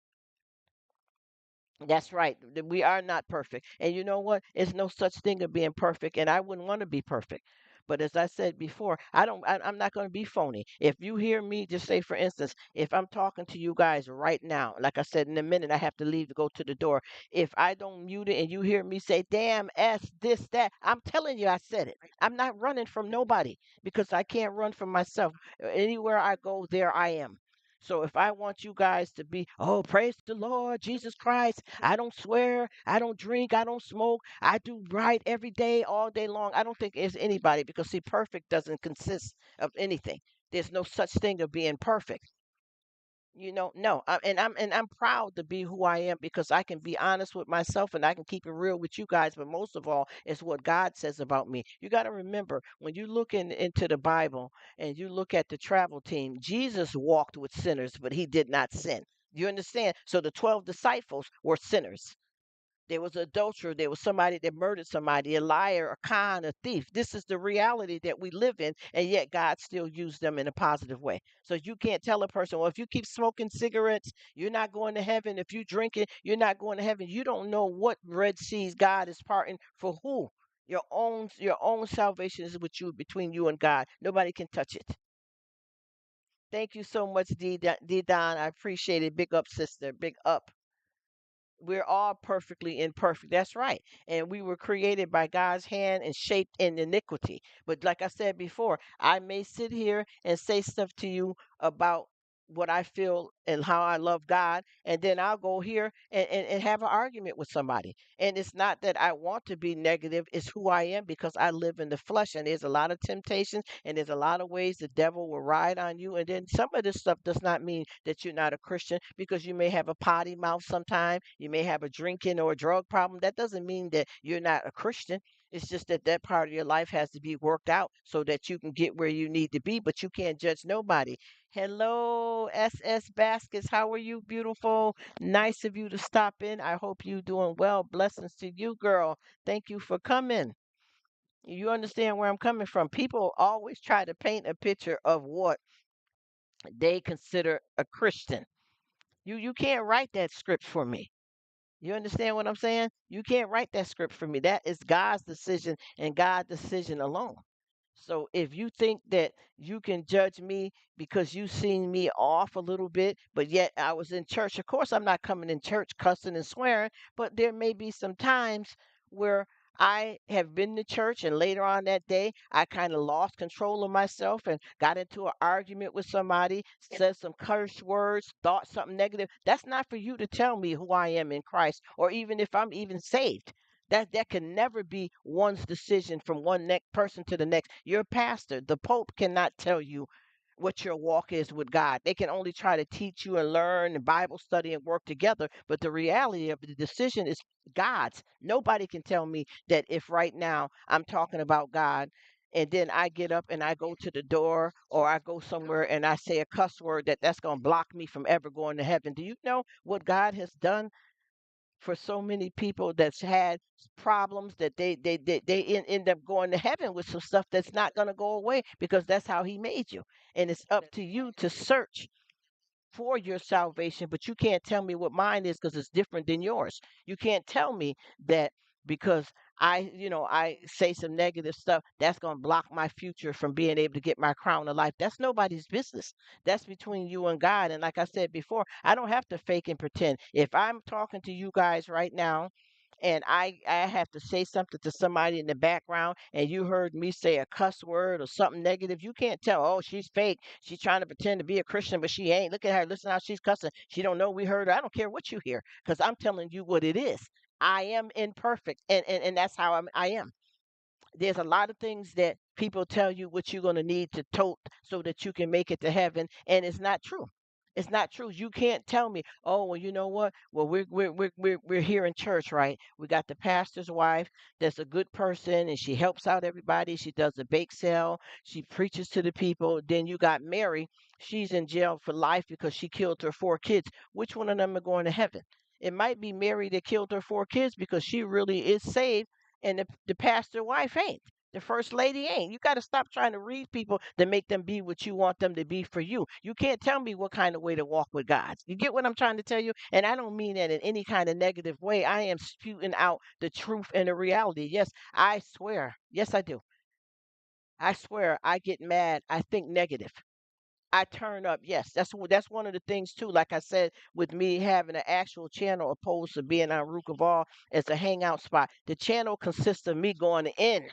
That's right. We are not perfect. And you know what? It's no such thing of being perfect. And I wouldn't want to be perfect. But as I said before, I'm not going to be phony. If you hear me, just say, for instance, if I'm talking to you guys right now, like I said, in a minute, I have to leave to go to the door. If I don't mute it and you hear me say, damn, S, this, that, I'm telling you, I said it. I'm not running from nobody because I can't run from myself. Anywhere I go, there I am. So if I want you guys to be, oh, praise the Lord, Jesus Christ, I don't swear, I don't drink, I don't smoke, I do right every day, all day long. I don't think it's anybody because see, perfect doesn't consist of anything. There's no such thing of being perfect. No, and I'm proud to be who I am because I can be honest with myself and I can keep it real with you guys. But most of all, it's what God says about me. You got to remember when you look into the Bible and you look at the travel team, Jesus walked with sinners, but he did not sin. You understand? So the 12 disciples were sinners. There was an adulterer. There was somebody that murdered somebody, a liar, a con, a thief. This is the reality that we live in, and yet God still used them in a positive way. So you can't tell a person, well, if you keep smoking cigarettes, you're not going to heaven. If you drink it, you're not going to heaven. You don't know what Red Seas God is parting for who. Your own salvation is with you, between you and God. Nobody can touch it. Thank you so much, D Don. I appreciate it. Big up, sister. Big up. We're all perfectly imperfect. That's right. And we were created by God's hand and shaped in iniquity. But like I said before, I may sit here and say stuff to you about what I feel and how I love God, and then I'll go here and have an argument with somebody. And it's not that I want to be negative, it's who I am because I live in the flesh, and there's a lot of temptations and there's a lot of ways the devil will ride on you. And then some of this stuff does not mean that you're not a Christian because you may have a potty mouth sometime, you may have a drinking or a drug problem. That doesn't mean that you're not a Christian. It's just that that part of your life has to be worked out so that you can get where you need to be, but you can't judge nobody. Hello, SS Baskets. How are you, beautiful? Nice of you to stop in. I hope you doing well. Blessings to you, girl. Thank you for coming. You understand where I'm coming from. People always try to paint a picture of what they consider a Christian. You can't write that script for me. You understand what I'm saying? You can't write that script for me. That is God's decision and God's decision alone. So if you think that you can judge me because you seen me off a little bit, but yet I was in church, of course I'm not coming in church cussing and swearing, but there may be some times where I have been to church and later on that day I kind of lost control of myself and got into an argument with somebody, said some curse words, thought something negative. That's not for you to tell me who I am in Christ or even if I'm even saved. That can never be one's decision from one next person to the next. Your pastor, the Pope, cannot tell you what your walk is with God. They can only try to teach you and learn and Bible study and work together. But the reality of the decision is God's. Nobody can tell me that if right now I'm talking about God and then I get up and I go to the door or I go somewhere and I say a cuss word that's going to block me from ever going to heaven. Do you know what God has done for so many people that's had problems that end up going to heaven with some stuff that's not going to go away because that's how he made you, and it's up to you to search for your salvation, but you can't tell me what mine is because it's different than yours. You can't tell me that because I say some negative stuff, that's going to block my future from being able to get my crown of life. That's nobody's business. That's between you and God. And like I said before, I don't have to fake and pretend. If I'm talking to you guys right now, and I have to say something to somebody in the background and you heard me say a cuss word or something negative, you can't tell, oh, she's fake. She's trying to pretend to be a Christian, but she ain't. Look at her. Listen how she's cussing. She don't know we heard her. I don't care what you hear because I'm telling you what it is. I am imperfect, and that's how I am. There's a lot of things that people tell you what you're going to need to tote so that you can make it to heaven, and it's not true. It's not true. You can't tell me, oh, well, you know what? Well, we're here in church, right? We got the pastor's wife that's a good person and she helps out everybody. She does a bake sale. She preaches to the people. Then you got Mary. She's in jail for life because she killed her four kids. Which one of them are going to heaven? It might be Mary that killed her four kids because she really is saved and the pastor wife ain't. The first lady ain't. You got to stop trying to read people to make them be what you want them to be for you. You can't tell me what kind of way to walk with God. You get what I'm trying to tell you? And I don't mean that in any kind of negative way. I am spewing out the truth and the reality. Yes, I swear. Yes, I do. I swear I get mad. I think negative. I turn up. Yes, that's one of the things too. Like I said, with me having an actual channel opposed to being on Rruk as a hangout spot, the channel consists of me going in.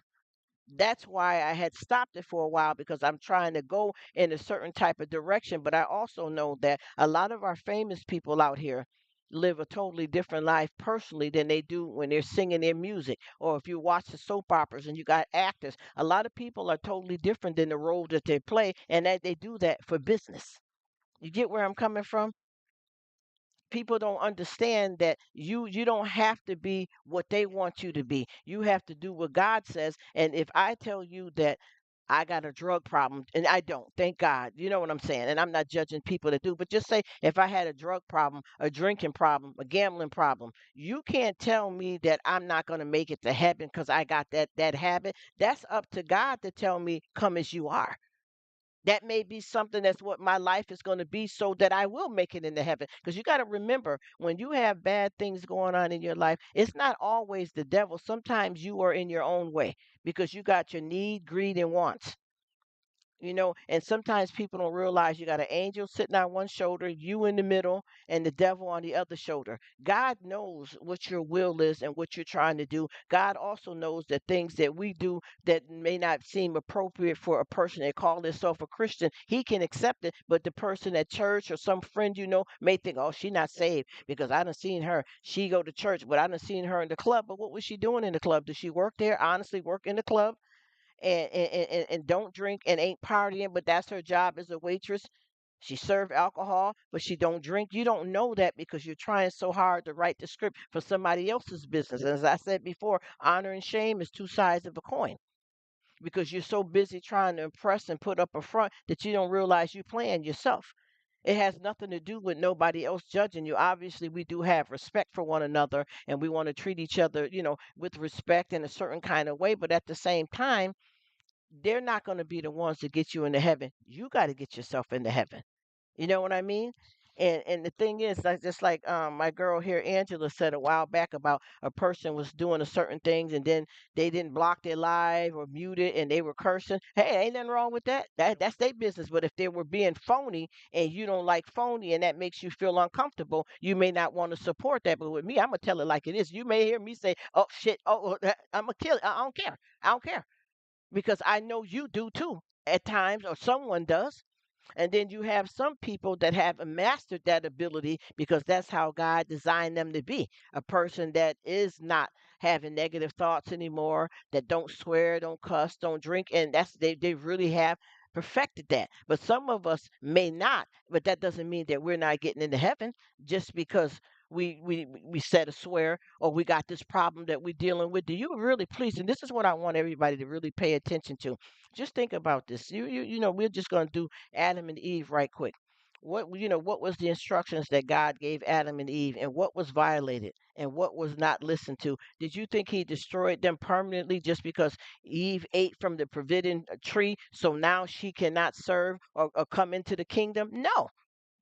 That's why I had stopped it for a while because I'm trying to go in a certain type of direction. But I also know that a lot of our famous people out here live a totally different life personally than they do when they're singing their music. Or if you watch the soap operas and you got actors, a lot of people are totally different than the role that they play, and that they do that for business. You get where I'm coming from? People don't understand that you don't have to be what they want you to be. You have to do what God says. And if I tell you that I got a drug problem, and I don't, thank God. You know what I'm saying? And I'm not judging people that do, but just say if I had a drug problem, a drinking problem, a gambling problem, you can't tell me that I'm not going to make it to heaven because I got that habit. That's up to God to tell me come as you are. That may be something that's what my life is going to be so that I will make it into heaven. Because you got to remember, when you have bad things going on in your life, it's not always the devil. Sometimes you are in your own way because you got your need, greed, and wants. And sometimes people don't realize you got an angel sitting on one shoulder, you in the middle, and the devil on the other shoulder. God knows what your will is and what you're trying to do. God also knows that things that we do that may not seem appropriate for a person that call themselves a Christian, he can accept it, but the person at church or some friend may think, oh, she not saved because I done seen her. She go to church, but I done seen her in the club. But what was she doing in the club? Did she work there? Honestly, work in the club? And don't drink and ain't partying, but that's her job as a waitress. She served alcohol, but she don't drink. You don't know that because you're trying so hard to write the script for somebody else's business. And as I said before, honor and shame is two sides of a coin because you're so busy trying to impress and put up a front that you don't realize you're playing yourself. It has nothing to do with nobody else judging you. Obviously, we do have respect for one another and we want to treat each other, with respect in a certain kind of way. But at the same time, they're not going to be the ones to get you into heaven. You got to get yourself into heaven. You know what I mean? And the thing is, like just like my girl here, Angela, said a while back about a person was doing a certain things and then they didn't block their live or mute it and they were cursing. Hey, ain't nothing wrong with that. That's their business. But if they were being phony and you don't like phony and that makes you feel uncomfortable, you may not want to support that. But with me, I'm gonna tell it like it is. You may hear me say, "Oh shit, I'm gonna kill it. I don't care. I don't care." Because I know you do too at times, or someone does. And then you have some people that have mastered that ability because that's how God designed them to be. A person that is not having negative thoughts anymore, that don't swear, don't cuss, don't drink, and they really have perfected that. But some of us may not, but that doesn't mean that we're not getting into heaven just because we said a swear or we got this problem that we're dealing with. Do you really please? And this is what I want everybody to really pay attention to. Just think about this. We're just gonna do Adam and Eve right quick. What was the instructions that God gave Adam and Eve and what was violated and what was not listened to? Did you think he destroyed them permanently just because Eve ate from the forbidden tree so now she cannot serve or come into the kingdom? No,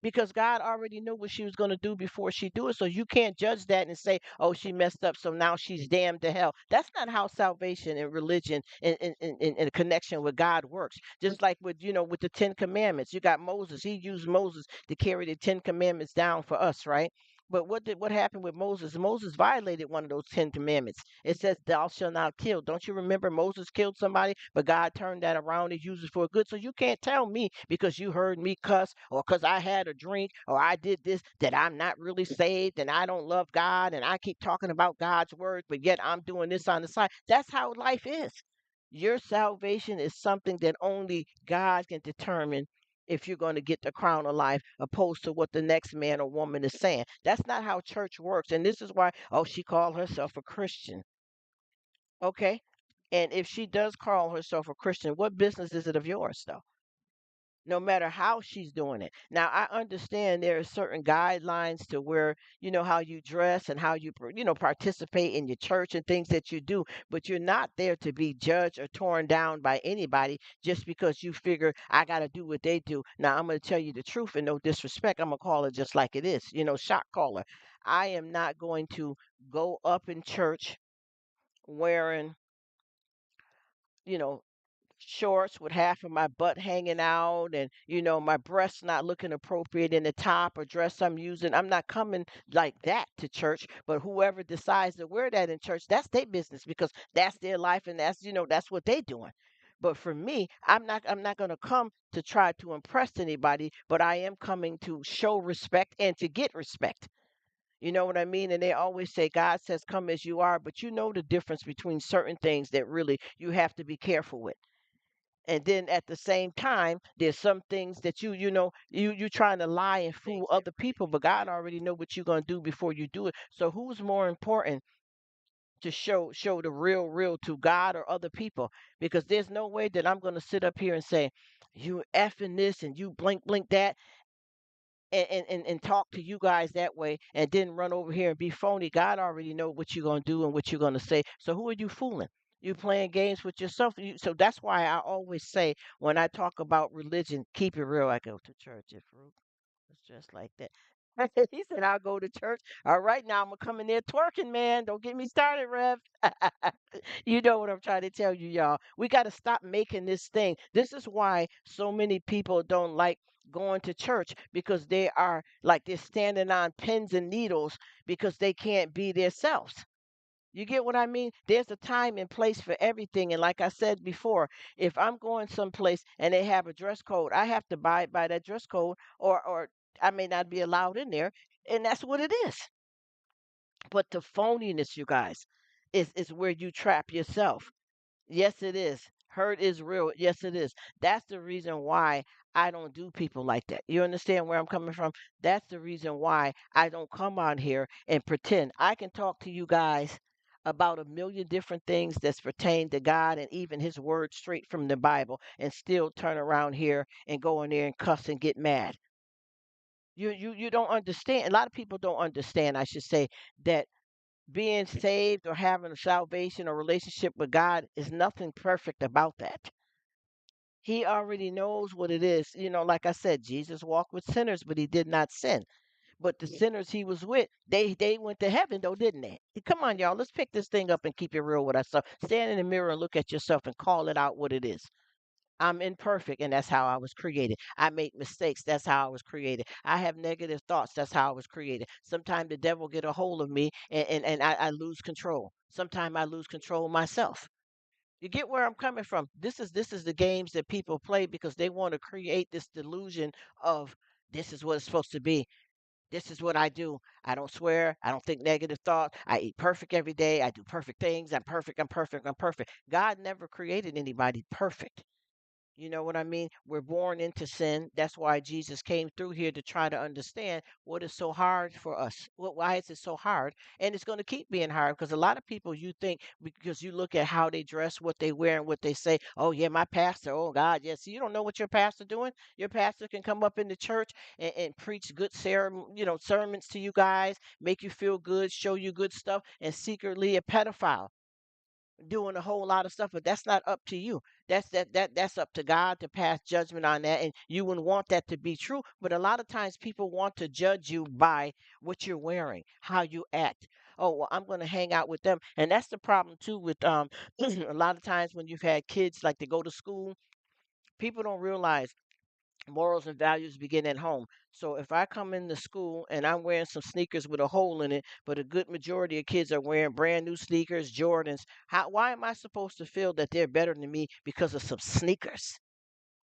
because God already knew what she was going to do before she do it. So you can't judge that and say, "Oh, she messed up, so now she's damned to hell." That's not how salvation and religion and connection with God works. Just like with the Ten Commandments, you got Moses. He used Moses to carry the Ten Commandments down for us, right? But what happened with Moses? Moses violated one of those Ten Commandments. It says, "Thou shalt not kill." Don't you remember Moses killed somebody, but God turned that around and used it for good. So you can't tell me because you heard me cuss or because I had a drink or I did this that I'm not really saved and I don't love God and I keep talking about God's word, but yet I'm doing this on the side. That's how life is. Your salvation is something that only God can determine if you're going to get the crown of life, opposed to what the next man or woman is saying. That's not how church works. And this is why, oh, she called herself a Christian. Okay. And if she does call herself a Christian, what business is it of yours, though? No matter how she's doing it. Now, I understand there are certain guidelines to where, how you dress and how you, participate in your church and things that you do, but you're not there to be judged or torn down by anybody just because you figure I got to do what they do. Now, I'm going to tell you the truth and no disrespect. I'm going to call it just like it is, shot caller. I am not going to go up in church wearing, you know, shorts with half of my butt hanging out and my breasts not looking appropriate in the top or dress I'm using. I'm not coming like that to church, but whoever decides to wear that in church, that's their business because that's their life and that's what they doing. But for me, I'm not going to come to try to impress anybody, but I am coming to show respect and to get respect. You know what I mean? And they always say God says come as you are, but you know the difference between certain things that really you have to be careful with. And then at the same time there's some things that you trying to lie and fool other people, but God already know what you're going to do before you do it. So who's more important to show the real to God or other people? Because there's no way that I'm going to sit up here and say you effing this and you blink that and talk to you guys that way and then run over here and be phony. God already know what you're going to do and what you're going to say. So who are you fooling? You playing games with yourself. So that's why I always say when I talk about religion, keep it real. I go to church if Rruk. It's just like that. He said, I'll go to church. All right, now I'm going to come in there twerking, man. Don't get me started, Rev. You know what I'm trying to tell you, y'all. We got to stop making this thing. This is why so many people don't like going to church because they are like they're standing on pins and needles because they can't be themselves. You get what I mean? There's a time and place for everything. And like I said before, if I'm going someplace and they have a dress code, I have to abide by that dress code or I may not be allowed in there. And that's what it is. But the phoniness, you guys, is where you trap yourself. Yes, it is. Hurt is real. Yes, it is. That's the reason why I don't do people like that. You understand where I'm coming from? That's the reason why I don't come on here and pretend. I can talk to you guys about a million different things that's pertain to God and even His word straight from the Bible and still turn around here and go in there and cuss and get mad. You don't understand. A lot of people don't understand, I should say, that being saved or having a salvation or relationship with God is nothing perfect about that. He already knows what it is. Like I said, Jesus walked with sinners, but he did not sin. But the sinners he was with, they went to heaven though, didn't they? Come on, y'all. Let's pick this thing up and keep it real with ourselves. Stand in the mirror and look at yourself and call it out what it is. I'm imperfect, and that's how I was created. I make mistakes. That's how I was created. I have negative thoughts. That's how I was created. Sometimes the devil get a hold of me, and I lose control. Sometimes I lose control myself. You get where I'm coming from. This is the games that people play because they want to create this delusion of this is what it's supposed to be. This is what I do. I don't swear. I don't think negative thoughts. I eat perfect every day. I do perfect things. I'm perfect. I'm perfect. I'm perfect. God never created anybody perfect. You know what I mean? We're born into sin. That's why Jesus came through here to try to understand what is so hard for us. Why is it so hard? And it's going to keep being hard because a lot of people you think because you look at how they dress, what they wear, and what they say. Oh yeah, my pastor. Oh God, yes. You don't know what your pastor doing. Your pastor can come up in the church and preach good sermons to you guys, make you feel good, show you good stuff, and secretly a pedophile doing a whole lot of stuff, but that's not up to you. That's up to God to pass judgment on that, and you wouldn't want that to be true. But a lot of times people want to judge you by what you're wearing, how you act. Oh, well, I'm going to hang out with them, and that's the problem too with a lot of times when you've had kids like to go to school, people don't realize morals and values begin at home. So if I come into school and I'm wearing some sneakers with a hole in it, but a good majority of kids are wearing brand new sneakers, Jordans, why am I supposed to feel that they're better than me because of some sneakers?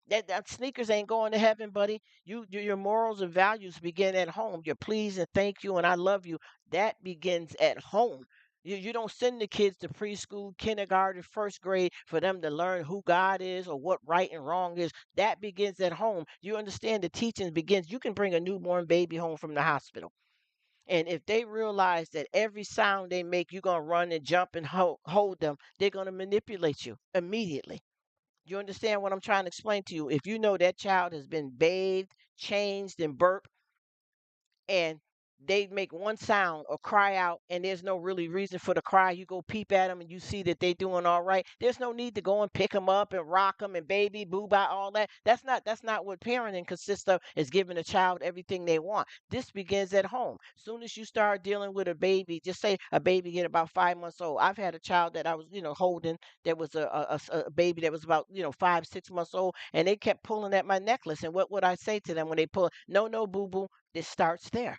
That sneakers ain't going to heaven, buddy. Your morals and values begin at home. Your please and thank you and I love you. That begins at home. You don't send the kids to preschool, kindergarten, first grade for them to learn who God is or what right and wrong is. That begins at home. You understand the teaching begins. You can bring a newborn baby home from the hospital. And if they realize that every sound they make, you're going to run and jump and hold them, they're going to manipulate you immediately. You understand what I'm trying to explain to you? If you know that child has been bathed, changed, and burped, and they make one sound or cry out and there's no really reason for the cry, you go peep at them and you see that they doing all right, there's no need to go and pick them up and rock them and baby boo bye all that. That's not what parenting consists of, is giving a child everything they want. This begins at home. Soon as you start dealing with a baby, just say a baby get about 5 months old. I've had a child that I was holding, that was a baby that was about 5 6 months old, and they kept pulling at my necklace. And what would I say to them when they pull? No, no, boo boo. It starts there.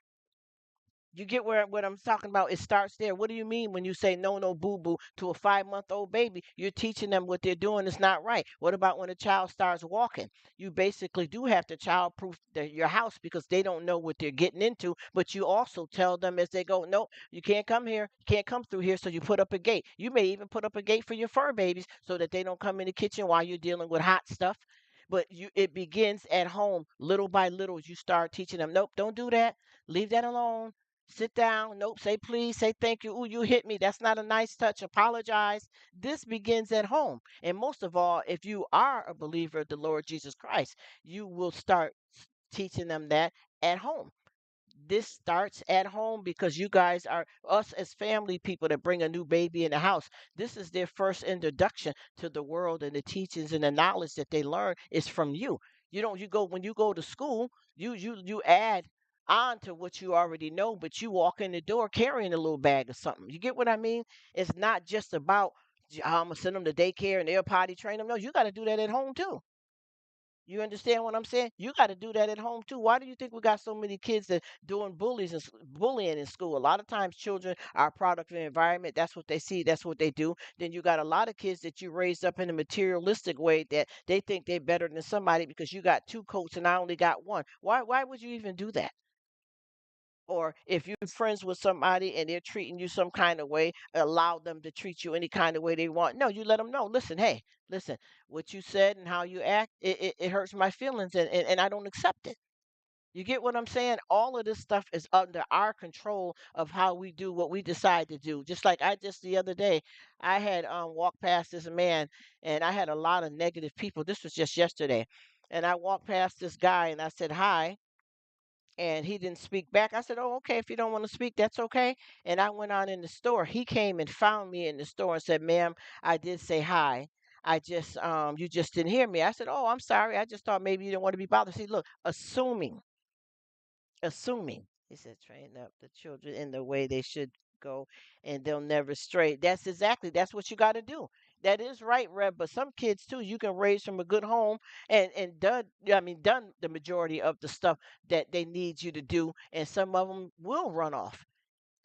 You get where what I'm talking about? It starts there. What do you mean when you say no, no, boo boo to a 5 month old baby? You're teaching them what they're doing is not right. What about when a child starts walking? You basically do have to child proof your house because they don't know what they're getting into. But you also tell them as they go, no, you can't come here. You can't come through here. So you put up a gate. You may even put up a gate for your fur babies so that they don't come in the kitchen while you're dealing with hot stuff. But it begins at home, little by little. You start teaching them, nope, don't do that. Leave that alone. Sit down. Nope. Say please. Say thank you. Ooh, you hit me. That's not a nice touch. Apologize. This begins at home. And most of all, if you are a believer of the Lord Jesus Christ, you will start teaching them that at home. This starts at home because you guys are us as family people that bring a new baby in the house. This is their first introduction to the world, and the teachings and the knowledge that they learn is from you. You don't you go when you go to school, you add on to what you already know, but you walk in the door carrying a little bag or something. You get what I mean? It's not just about I'm gonna send them to daycare and they'll potty train them. No, you got to do that at home too. You understand what I'm saying? You got to do that at home too. Why do you think we got so many kids that doing bullying in school? A lot of times, children are a product of the environment. That's what they see. That's what they do. Then you got a lot of kids that you raised up in a materialistic way that they think they're better than somebody because you got two coats and I only got one. Why would you even do that? Or if you're friends with somebody and they're treating you some kind of way, allow them to treat you any kind of way they want. No, you let them know. Listen, hey, listen, what you said and how you act, it hurts my feelings, and I don't accept it. You get what I'm saying? All of this stuff is under our control of how we do what we decide to do. Just like I just the other day, I had walked past this man, and I had a lot of negative people. This was just yesterday. And I walked past this guy and I said hi, and he didn't speak back. I said, "Oh, okay. If you don't want to speak, that's okay." And I went on in the store. He came and found me in the store and said, "Ma'am, I did say hi. I just you just didn't hear me." I said, "Oh, I'm sorry. I just thought maybe you didn't want to be bothered." See, look, assuming. He said, "Train up the children in the way they should go, and they'll never stray." That's what you got to do. That is right, Rev. But some kids too, you can raise from a good home and done the majority of the stuff that they need you to do, and some of them will run off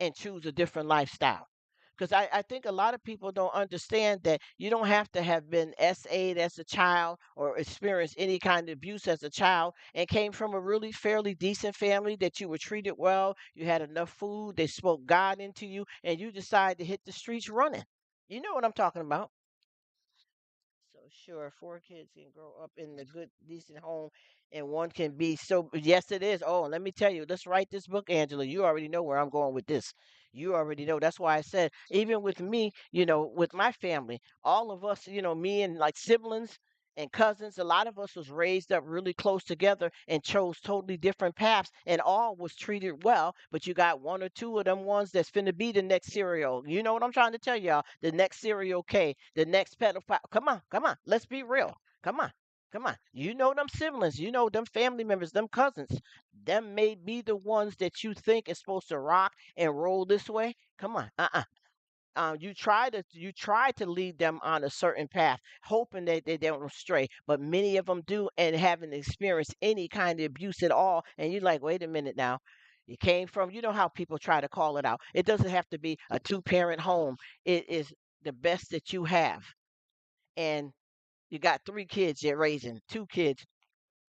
and choose a different lifestyle. Because I think a lot of people don't understand that you don't have to have been SA'd as a child or experienced any kind of abuse as a child and came from a really fairly decent family, that you were treated well, you had enough food, they spoke God into you, and you decide to hit the streets running. You know what I'm talking about. So sure, four kids can grow up in a good, decent home, and one can be so. Yes, it is. Oh, let me tell you. Let's write this book, Angela. You already know where I'm going with this. You already know. That's why I said, even with me, with my family, all of us, me and like siblings and cousins, a lot of us was raised up really close together and chose totally different paths, and all was treated well. But you got one or two of them ones that's finna be the next serial. You know what I'm trying to tell y'all? The next serial K, the next pedophile. Come on, come on. Let's be real. Come on. Come on. You know them siblings, you know them family members, them cousins. Them may be the ones that you think is supposed to rock and roll this way. Come on. You try to lead them on a certain path, hoping that they don't stray. But many of them do and haven't experienced any kind of abuse at all. And you're like, wait a minute now. You came from, you know how people try to call it out. It doesn't have to be a two-parent home. It is the best that you have. And you got three kids you're raising, two kids,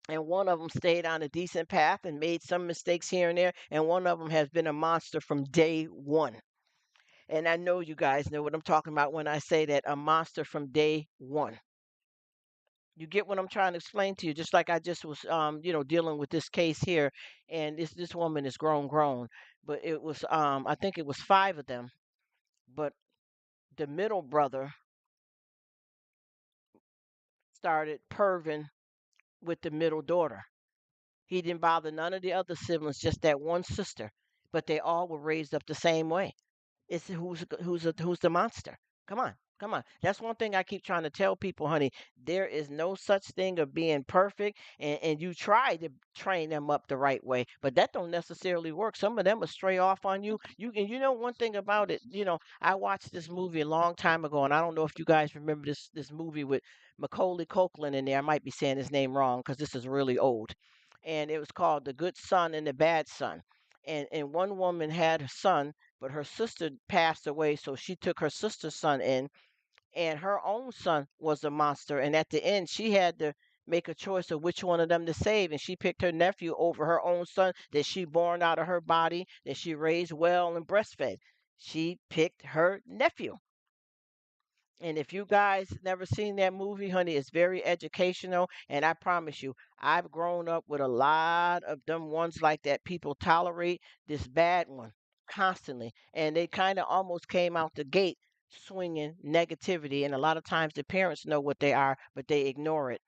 and one of them stayed on a decent path and made some mistakes here and there, and one of them has been a monster from day one. And I know you guys know what I'm talking about when I say that a monster from day one. You get what I'm trying to explain to you? Just like I just was, dealing with this case here, and this woman is grown, but it was, I think it was five of them, but the middle brother started perving with the middle daughter. He didn't bother none of the other siblings, just that one sister, but they all were raised up the same way. It's who's the monster. Come on, come on. That's one thing I keep trying to tell people, honey. There is no such thing of being perfect, and you try to train them up the right way, but that don't necessarily work. Some of them will stray off on you. You know one thing about it. I watched this movie a long time ago, and I don't know if you guys remember this movie with Macaulay Culkin in there. I might be saying his name wrong because this is really old, and it was called The Good Son and the Bad Son. And one woman had a son, but her sister passed away, so she took her sister's son in, and her own son was a monster. And at the end, she had to make a choice of which one of them to save, and she picked her nephew over her own son that she born out of her body, that she raised well and breastfed. She picked her nephew. And if you guys never seen that movie, honey, it's very educational. And I promise you, I've grown up with a lot of them ones like that. People tolerate this bad one constantly. And they kind of almost came out the gate swinging negativity. And a lot of times the parents know what they are, but they ignore it,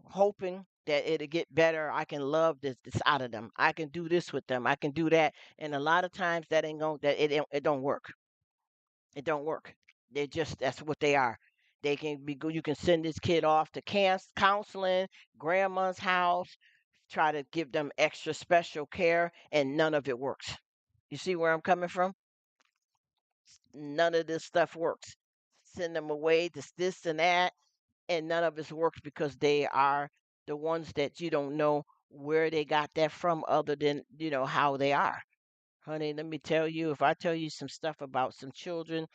hoping that it'll get better. I can love this out of them. I can do this with them. I can do that. And a lot of times that ain't going that it don't work. It don't work. They're just that's what they are. They can be good. You can send this kid off to counseling, grandma's house, try to give them extra special care, and none of it works. You see where I'm coming from? None of this stuff works. Send them away, this and that, and none of it works because they are the ones that you don't know where they got that from, other than how they are. Honey, let me tell you, if I tell you some stuff about some children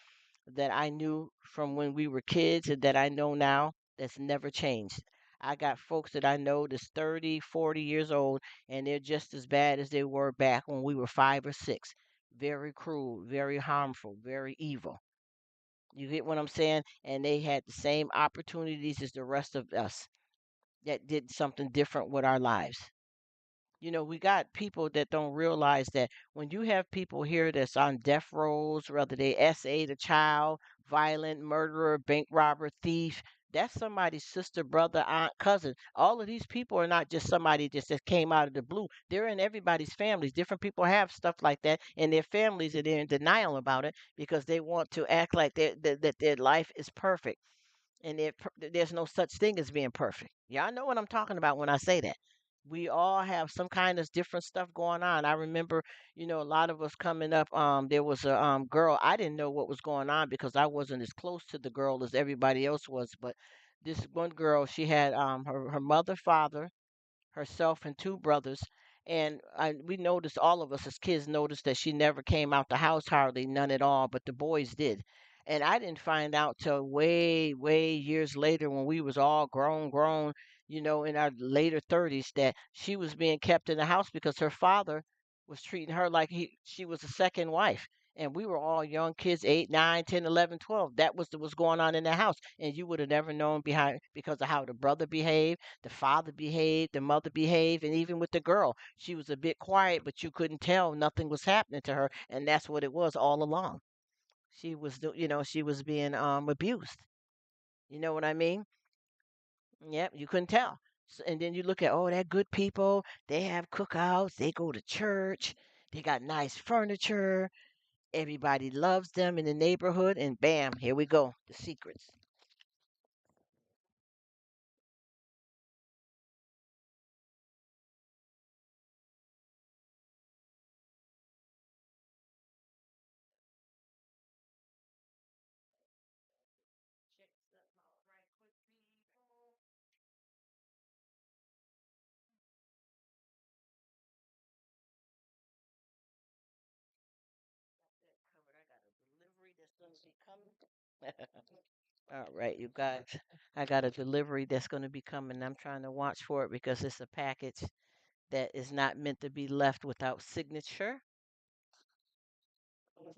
that I knew from when we were kids and that I know now, that's never changed. I got folks that I know that's 30, 40 years old, and they're just as bad as they were back when we were 5 or 6. Very cruel, very harmful, very evil. You get what I'm saying? And they had the same opportunities as the rest of us that did something different with our lives. We got people that don't realize that when you have people here that's on death rows, whether they SA the child, violent, murderer, bank robber, thief, that's somebody's sister, brother, aunt, cousin. All of these people are not just somebody just that came out of the blue. They're in everybody's families. Different people have stuff like that in their families, and they're in denial about it because they want to act like that their life is perfect. And there's no such thing as being perfect. Y'all know what I'm talking about when I say that. We all have some kind of different stuff going on. I remember, a lot of us coming up. There was a girl. I didn't know what was going on because I wasn't as close to the girl as everybody else was. But this one girl, she had her mother, father, herself, and two brothers. And we noticed, all of us as kids noticed, that she never came out the house hardly, none at all, but the boys did. And I didn't find out till way, way years later when we was all grown, in our later 30s, that she was being kept in the house because her father was treating her like she was a second wife. And we were all young kids, 8, 9, 10, 11, 12. That was what's going on in the house. And you would have never known behind because of how the brother behaved, the father behaved, the mother behaved, and even with the girl, she was a bit quiet, but you couldn't tell nothing was happening to her, and that's what it was all along. She was being abused. You know what I mean? Yep, you couldn't tell. And then you look at, oh, they're good people. They have cookouts. They go to church. They got nice furniture. Everybody loves them in the neighborhood, and bam, here we go. The secrets. Check something out right quick, people. That covered. I got a delivery that's going to be coming. All right, you guys. I got a delivery that's going to be coming. I'm trying to watch for it because it's a package that is not meant to be left without signature.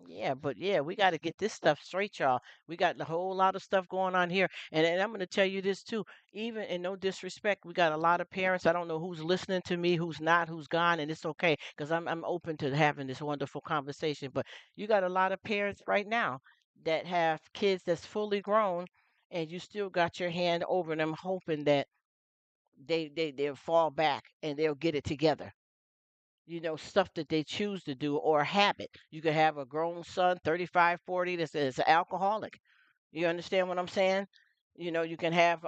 Yeah, but yeah, we got to get this stuff straight, y'all. We got a whole lot of stuff going on here. And I'm going to tell you this too. Even in no disrespect, we got a lot of parents. I don't know who's listening to me, who's not, who's gone, and it's okay because I'm open to having this wonderful conversation. But you got a lot of parents right now that have kids that's fully grown, and you still got your hand over them, hoping that they'll fall back and they'll get it together. Stuff that they choose to do or a habit. You could have a grown son, 35, 40, that's an alcoholic. You understand what I'm saying? You can have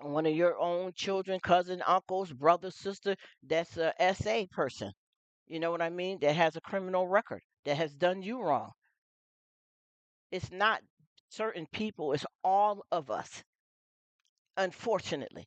one of your own children, cousin, uncles, brother, sister, that's a SA person. You know what I mean? That has a criminal record, that has done you wrong. It's not certain people, it's all of us, unfortunately.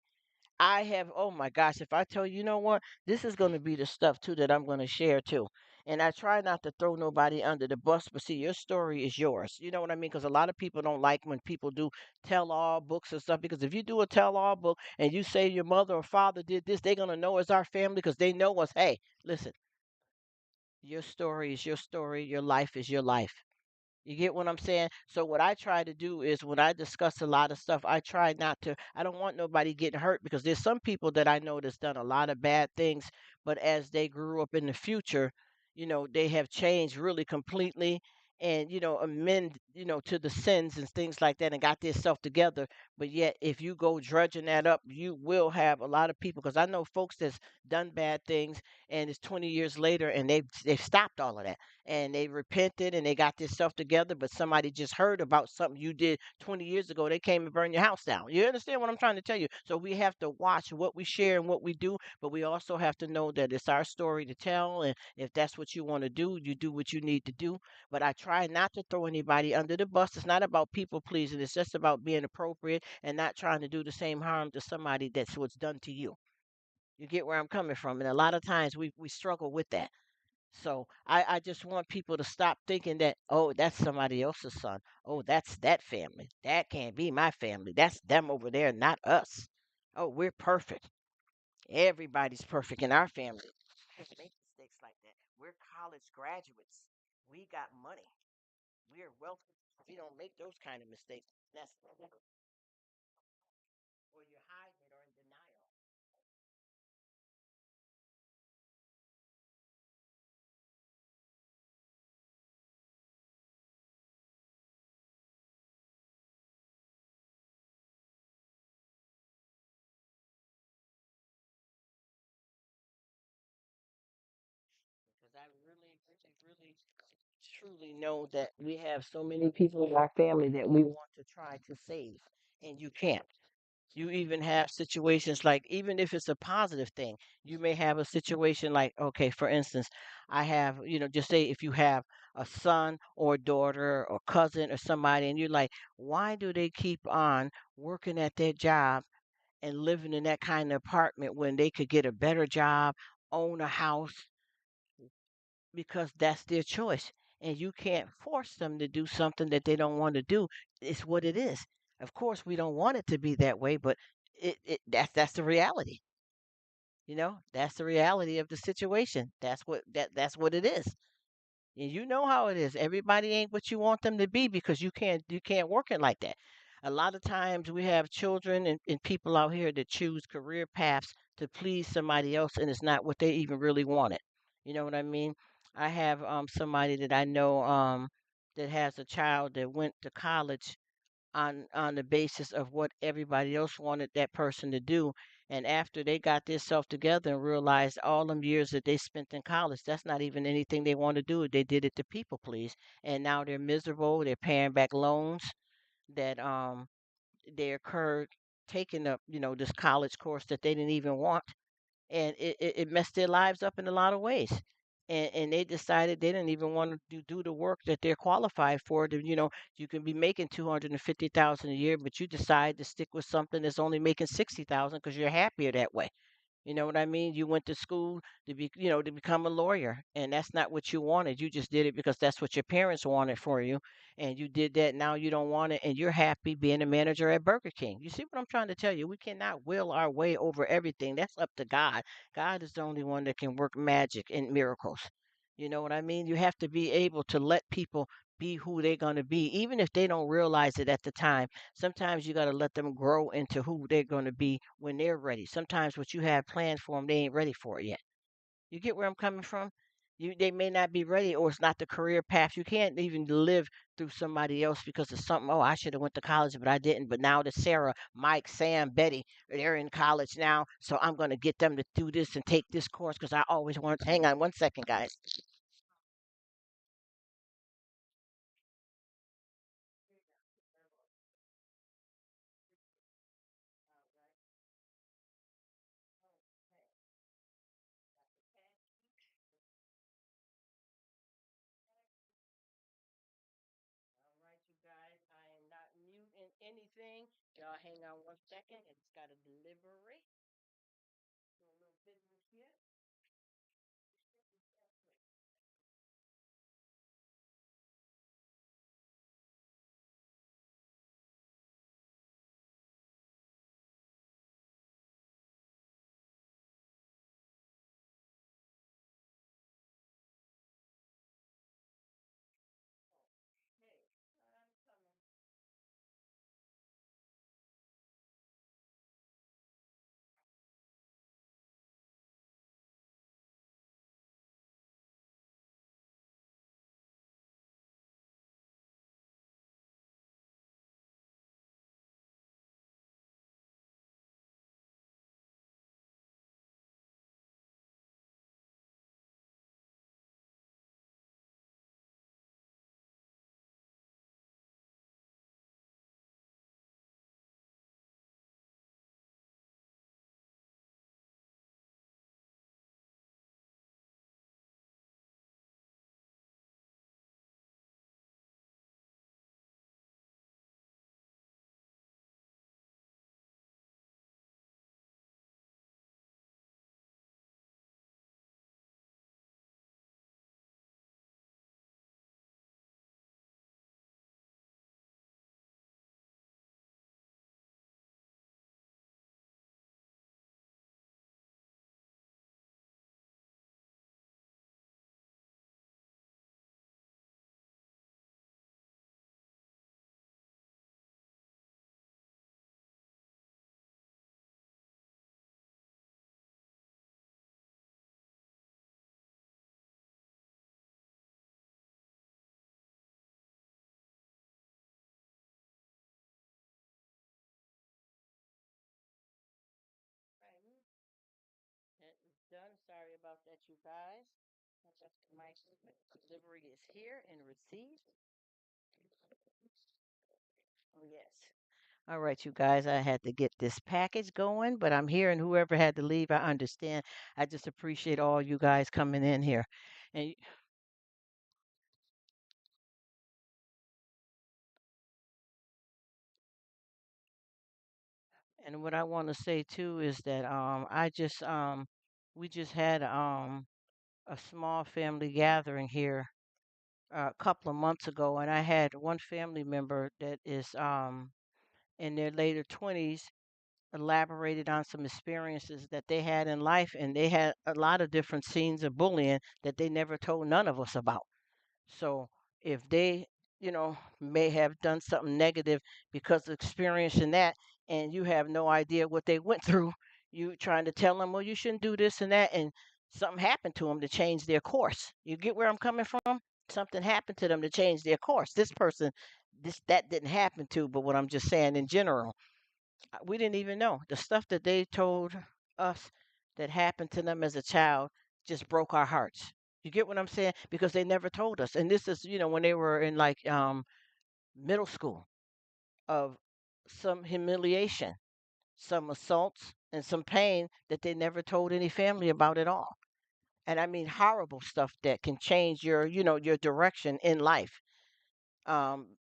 I have, oh my gosh, if I tell you, you know what, this is going to be the stuff too that I'm going to share too. And I try not to throw nobody under the bus, but see, your story is yours. You know what I mean? Because a lot of people don't like when people do tell all books and stuff. Because if you do a tell all book and you say your mother or father did this, they're going to know it's our family because they know us. Hey, listen, your story is your story. Your life is your life. You get what I'm saying? So what I try to do is when I discuss a lot of stuff, I try not to. I don't want nobody getting hurt because there's some people that I know that's done a lot of bad things, but as they grew up in the future, they have changed really completely and amend to the sins and things like that and got themselves together. But yet if you go drudging that up, you will have a lot of people, because I know folks that's done bad things and it's 20 years later and they've stopped all of that and they repented and they got this stuff together, but somebody just heard about something you did 20 years ago. They came and burned your house down. You understand what I'm trying to tell you? So we have to watch what we share and what we do, but we also have to know that it's our story to tell. And if that's what you want to do, you do what you need to do. But I try not to throw anybody under the bus. It's not about people pleasing. It's just about being appropriate and not trying to do the same harm to somebody that's what's done to you. You get where I'm coming from. And a lot of times we struggle with that. So I just want people to stop thinking that, oh, that's somebody else's son. Oh, that's that family. That can't be my family. That's them over there, not us. Oh, we're perfect. Everybody's perfect in our family. We don't make mistakes like that. We're college graduates. We got money. We're wealthy. We don't make those kind of mistakes. That's or you're hiding it or in denial. Because I really, really, really truly know that we have so many people in our family that we want to try to save, and you can't. You even have situations like, even if it's a positive thing, you may have a situation like, okay, for instance, I have, just say if you have a son or daughter or cousin or somebody, and you're like, why do they keep on working at their job and living in that kind of apartment when they could get a better job, own a house, because that's their choice. And you can't force them to do something that they don't want to do. It's what it is. Of course, we don't want it to be that way, but that's the reality. That's the reality of the situation. That's what it is. And you know how it is. Everybody ain't what you want them to be because you can't work it like that. A lot of times we have children and people out here that choose career paths to please somebody else, and it's not what they even really wanted. You know what I mean? I have somebody that I know that has a child that went to college on the basis of what everybody else wanted that person to do. And after they got themselves together and realized all them years that they spent in college, that's not even anything they want to do. They did it to people please. And now they're miserable. They're paying back loans that they occurred taking up, this college course that they didn't even want, and it messed their lives up in a lot of ways. And they decided they didn't even want to do the work that they're qualified for. You can be making 250,000 a year, but you decide to stick with something that's only making 60,000 because you're happier that way. You know what I mean? You went to school to become a lawyer, and that's not what you wanted. You just did it because that's what your parents wanted for you, and you did that. Now you don't want it, and you're happy being a manager at Burger King. You see what I'm trying to tell you? We cannot will our way over everything. That's up to God. God is the only one that can work magic and miracles. You know what I mean? You have to be able to let people be who they're going to be, even if they don't realize it at the time. Sometimes you got to let them grow into who they're going to be when they're ready. Sometimes what you have planned for them, they ain't ready for it yet. You get where I'm coming from? They may not be ready, or it's not the career path. You can't even live through somebody else because of something. Oh, I should have went to college, but I didn't. But now that Sarah, Mike, Sam, Betty, they're in college now, so I'm going to get them to do this and take this course because I always wanted. Hang on one second, guys. All right, you guys. I am not muting anything. Y'all hang on one second. It's got a delivery. Do a little business here. Okay. I'm coming. Right. That is done. Sorry about that, you guys. My delivery is here and received. Oh, yes. All right, you guys, I had to get this package going, but I'm here, and whoever had to leave, I understand. I just appreciate all you guys coming in here. And and what I want to say too is that I just we just had a small family gathering here a couple of months ago, and I had one family member that is in their later 20s elaborated on some experiences that they had in life, and they had a lot of different scenes of bullying that they never told none of us about. So if they, may have done something negative because of experiencing that, and you have no idea what they went through, you trying to tell them, well, you shouldn't do this and that, and something happened to them to change their course. You get where I'm coming from? Something happened to them to change their course. This person, this that didn't happen to, but what I'm just saying in general, we didn't even know the stuff that they told us that happened to them as a child just broke our hearts. You get what I'm saying? Because they never told us. And this is, when they were in like middle school, of some humiliation, some assaults, and some pain that they never told any family about at all. And I mean horrible stuff that can change your direction in life,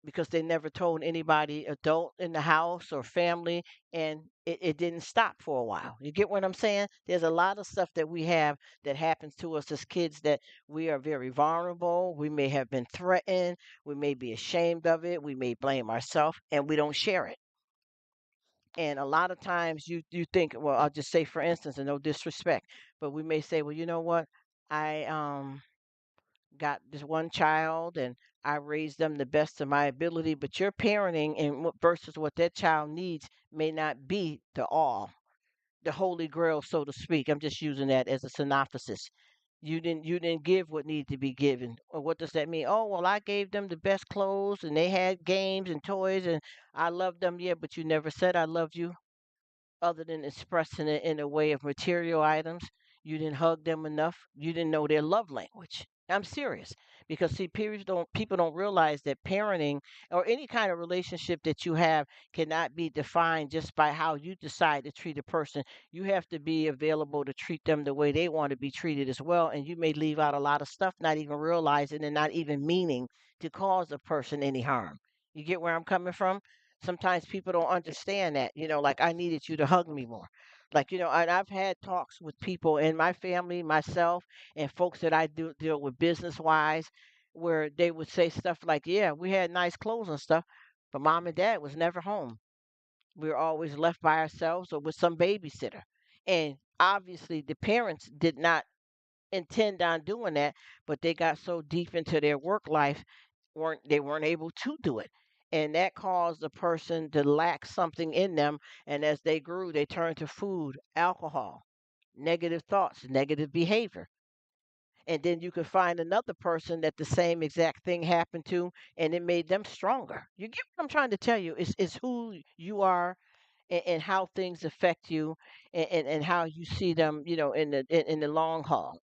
because they never told anybody adult in the house or family, and it didn't stop for a while. You get what I'm saying? There's a lot of stuff that we have that happens to us as kids that we are very vulnerable. We may have been threatened. We may be ashamed of it. We may blame ourselves, and we don't share it. And a lot of times you think, well, I'll just say for instance, and no disrespect, but we may say, well, you know what? I got this one child and I raised them the best of my ability, but your parenting and versus what that child needs may not be the all, the holy grail, so to speak. I'm just using that as a synopsis. You didn't give what needed to be given. Or what does that mean? Oh well, I gave them the best clothes and they had games and toys and I loved them. Yeah, but you never said I loved you other than expressing it in a way of material items. You didn't hug them enough. You didn't know their love language. I'm serious because see, people don't realize that parenting or any kind of relationship that you have cannot be defined just by how you decide to treat a person. You have to be available to treat them the way they want to be treated as well, and you may leave out a lot of stuff, not even realizing and not even meaning to cause a person any harm. You get where I'm coming from? Sometimes people don't understand that, like I needed you to hug me more. Like, and I've had talks with people in my family, myself, and folks that I do deal with business wise, where they would say stuff like, yeah, we had nice clothes and stuff, but mom and dad was never home. We were always left by ourselves or with some babysitter. And obviously, the parents did not intend on doing that, but they got so deep into their work life, weren't able to do it. And that caused the person to lack something in them. And as they grew, they turned to food, alcohol, negative thoughts, negative behavior. And then you could find another person that the same exact thing happened to, and it made them stronger. You get what I'm trying to tell you? Is who you are and how things affect you and how you see them, in the long haul.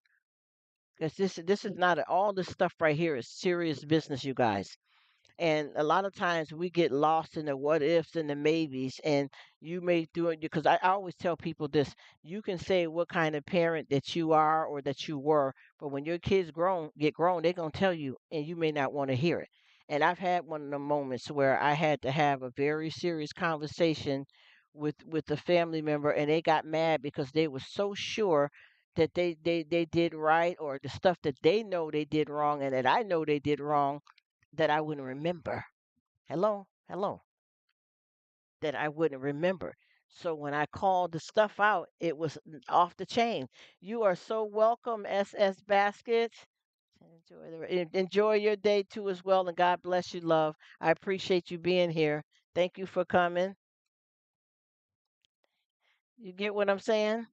Because this is not all this stuff right here is serious business, you guys. And a lot of times we get lost in the what ifs and the maybes, and you may do it because I always tell people this: you can say what kind of parent that you are or that you were, but when your kids get grown, they're gonna tell you, and you may not want to hear it. And I've had one of the moments where I had to have a very serious conversation with a family member, and they got mad because they were so sure that they did right, or the stuff that they know they did wrong and that I know they did wrong, that I wouldn't remember. Hello, hello, that I wouldn't remember. So when I called the stuff out, it was off the chain. You are so welcome, SS Baskets. Enjoy your day too as well, and God bless you, love. I appreciate you being here. Thank you for coming. You get what I'm saying?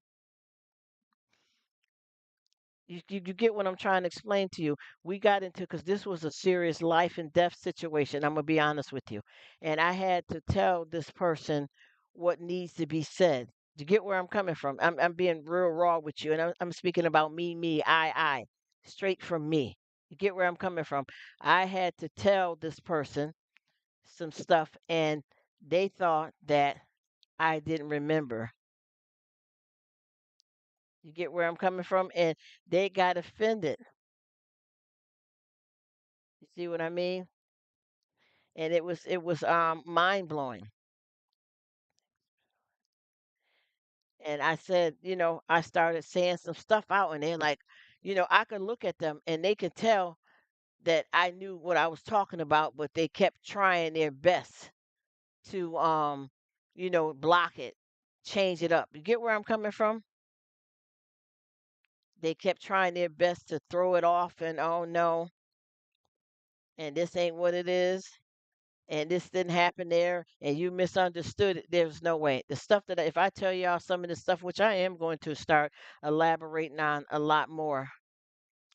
You get what I'm trying to explain to you. We got into because this was a serious life and death situation. I'm gonna be honest with you, and I had to tell this person what needs to be said. You get where I'm coming from? I'm being real raw with you, and I'm speaking about me, I, straight from me. You get where I'm coming from? I had to tell this person some stuff, and they thought that I didn't remember. You get where I'm coming from? And they got offended. You see what I mean? And it was mind blowing. And I said, I started saying some stuff out, and they're like, I could look at them and they could tell that I knew what I was talking about, but they kept trying their best to block it, change it up. You get where I'm coming from? They kept trying their best to throw it off, and oh no, and this ain't what it is, and this didn't happen there, and you misunderstood it. There's no way. The stuff that if I tell y'all some of the stuff, which I am going to start elaborating on a lot more,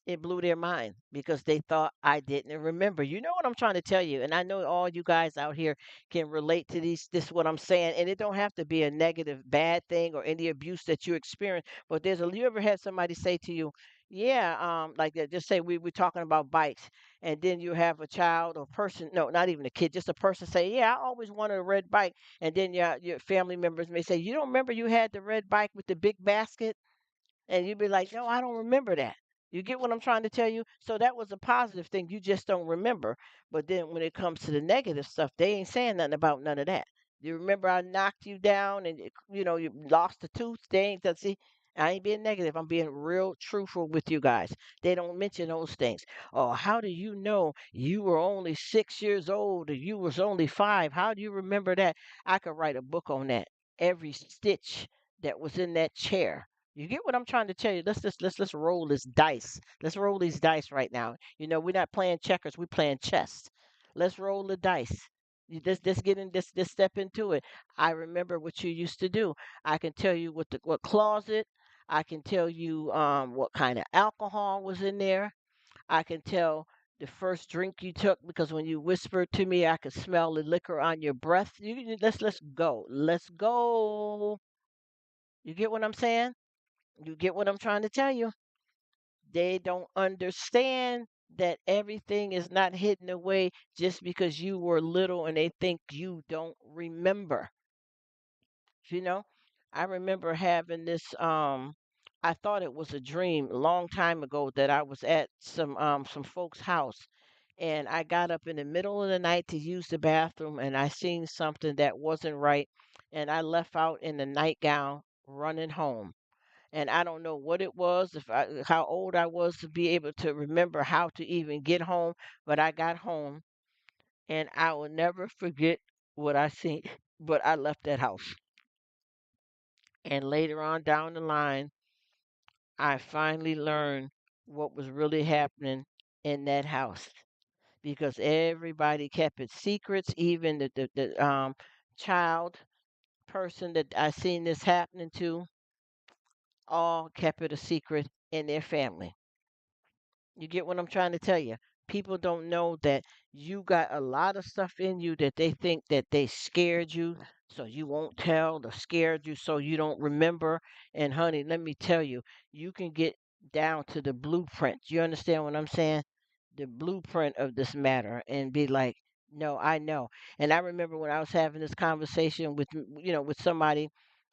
it blew their mind because they thought I didn't remember. You know what I'm trying to tell you, and I know all you guys out here can relate to this what I'm saying, and it don't have to be a negative, bad thing or any abuse that you experience. But you ever had somebody say to you, "Yeah, like that." Just say we're talking about bikes, and then you have a child or person, no, not even a kid, just a person say, "Yeah, I always wanted a red bike," and then your family members may say, "You don't remember you had the red bike with the big basket?" And you'd be like, no, I don't remember that. You get what I'm trying to tell you? So that was a positive thing. You just don't remember. But then when it comes to the negative stuff, they ain't saying nothing about none of that. You remember I knocked you down and you lost a tooth? They ain't that. See, I ain't being negative. I'm being real truthful with you guys. They don't mention those things. Oh, how do you know you were only 6 years old or you was only 5? How do you remember that? I could write a book on that. Every stitch that was in that chair. You get what I'm trying to tell you? Let's roll this dice. Let's roll these dice right now. We're not playing checkers. We're playing chess. Let's roll the dice. Let's get in this step into it. I remember what you used to do. I can tell you what closet. I can tell you what kind of alcohol was in there. I can tell the first drink you took because when you whispered to me, I could smell the liquor on your breath. Let's go. Let's go. You get what I'm saying? You get what I'm trying to tell you? They don't understand that everything is not hidden away just because you were little and they think you don't remember. You know, I remember having this I thought it was a dream a long time ago that I was at some folks' house and I got up in the middle of the night to use the bathroom and I seen something that wasn't right and I left out in the nightgown running home and I don't know what it was, if how old I was to be able to remember how to even get home, but I got home and I will never forget what I seen. But I left that house. And later on down the line, I finally learned what was really happening in that house because everybody kept its secrets, even the child person that I seen this happening to, all kept it a secret in their family. You get what I'm trying to tell you? People don't know that you got a lot of stuff in you that they think that they scared you, so you won't tell, or scared you so you don't remember. And honey, let me tell you, you can get down to the blueprint. You understand what I'm saying? The blueprint of this matter and be like, no, I know. And I remember when I was having this conversation with somebody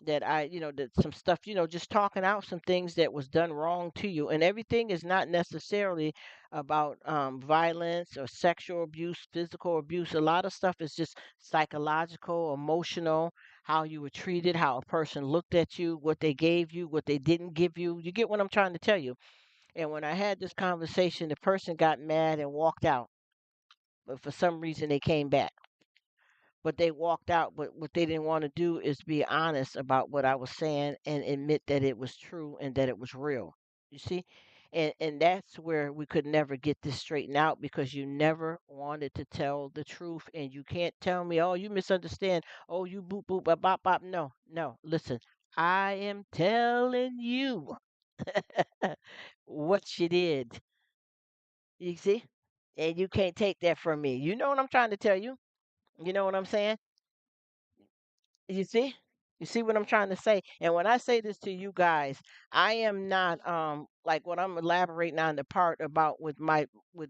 that that some stuff, just talking out some things that was done wrong to you. And everything is not necessarily about violence or sexual abuse, physical abuse. A lot of stuff is just psychological, emotional, how you were treated, how a person looked at you, what they gave you, what they didn't give you. You get what I'm trying to tell you? And when I had this conversation, the person got mad and walked out. But for some reason, they came back. But they walked out. But what they didn't want to do is be honest about what I was saying and admit that it was true and that it was real. You see? And that's where we could never get this straightened out because you never wanted to tell the truth. And you can't tell me, oh, you misunderstand. Oh, you boop, boop, bop, bop, bop. No, no. Listen, I am telling you what you did. You see? And you can't take that from me. You know what I'm trying to tell you? You know what I'm saying? You see? You see what I'm trying to say? And when I say this to you guys, I am not like what I'm elaborating on the part about with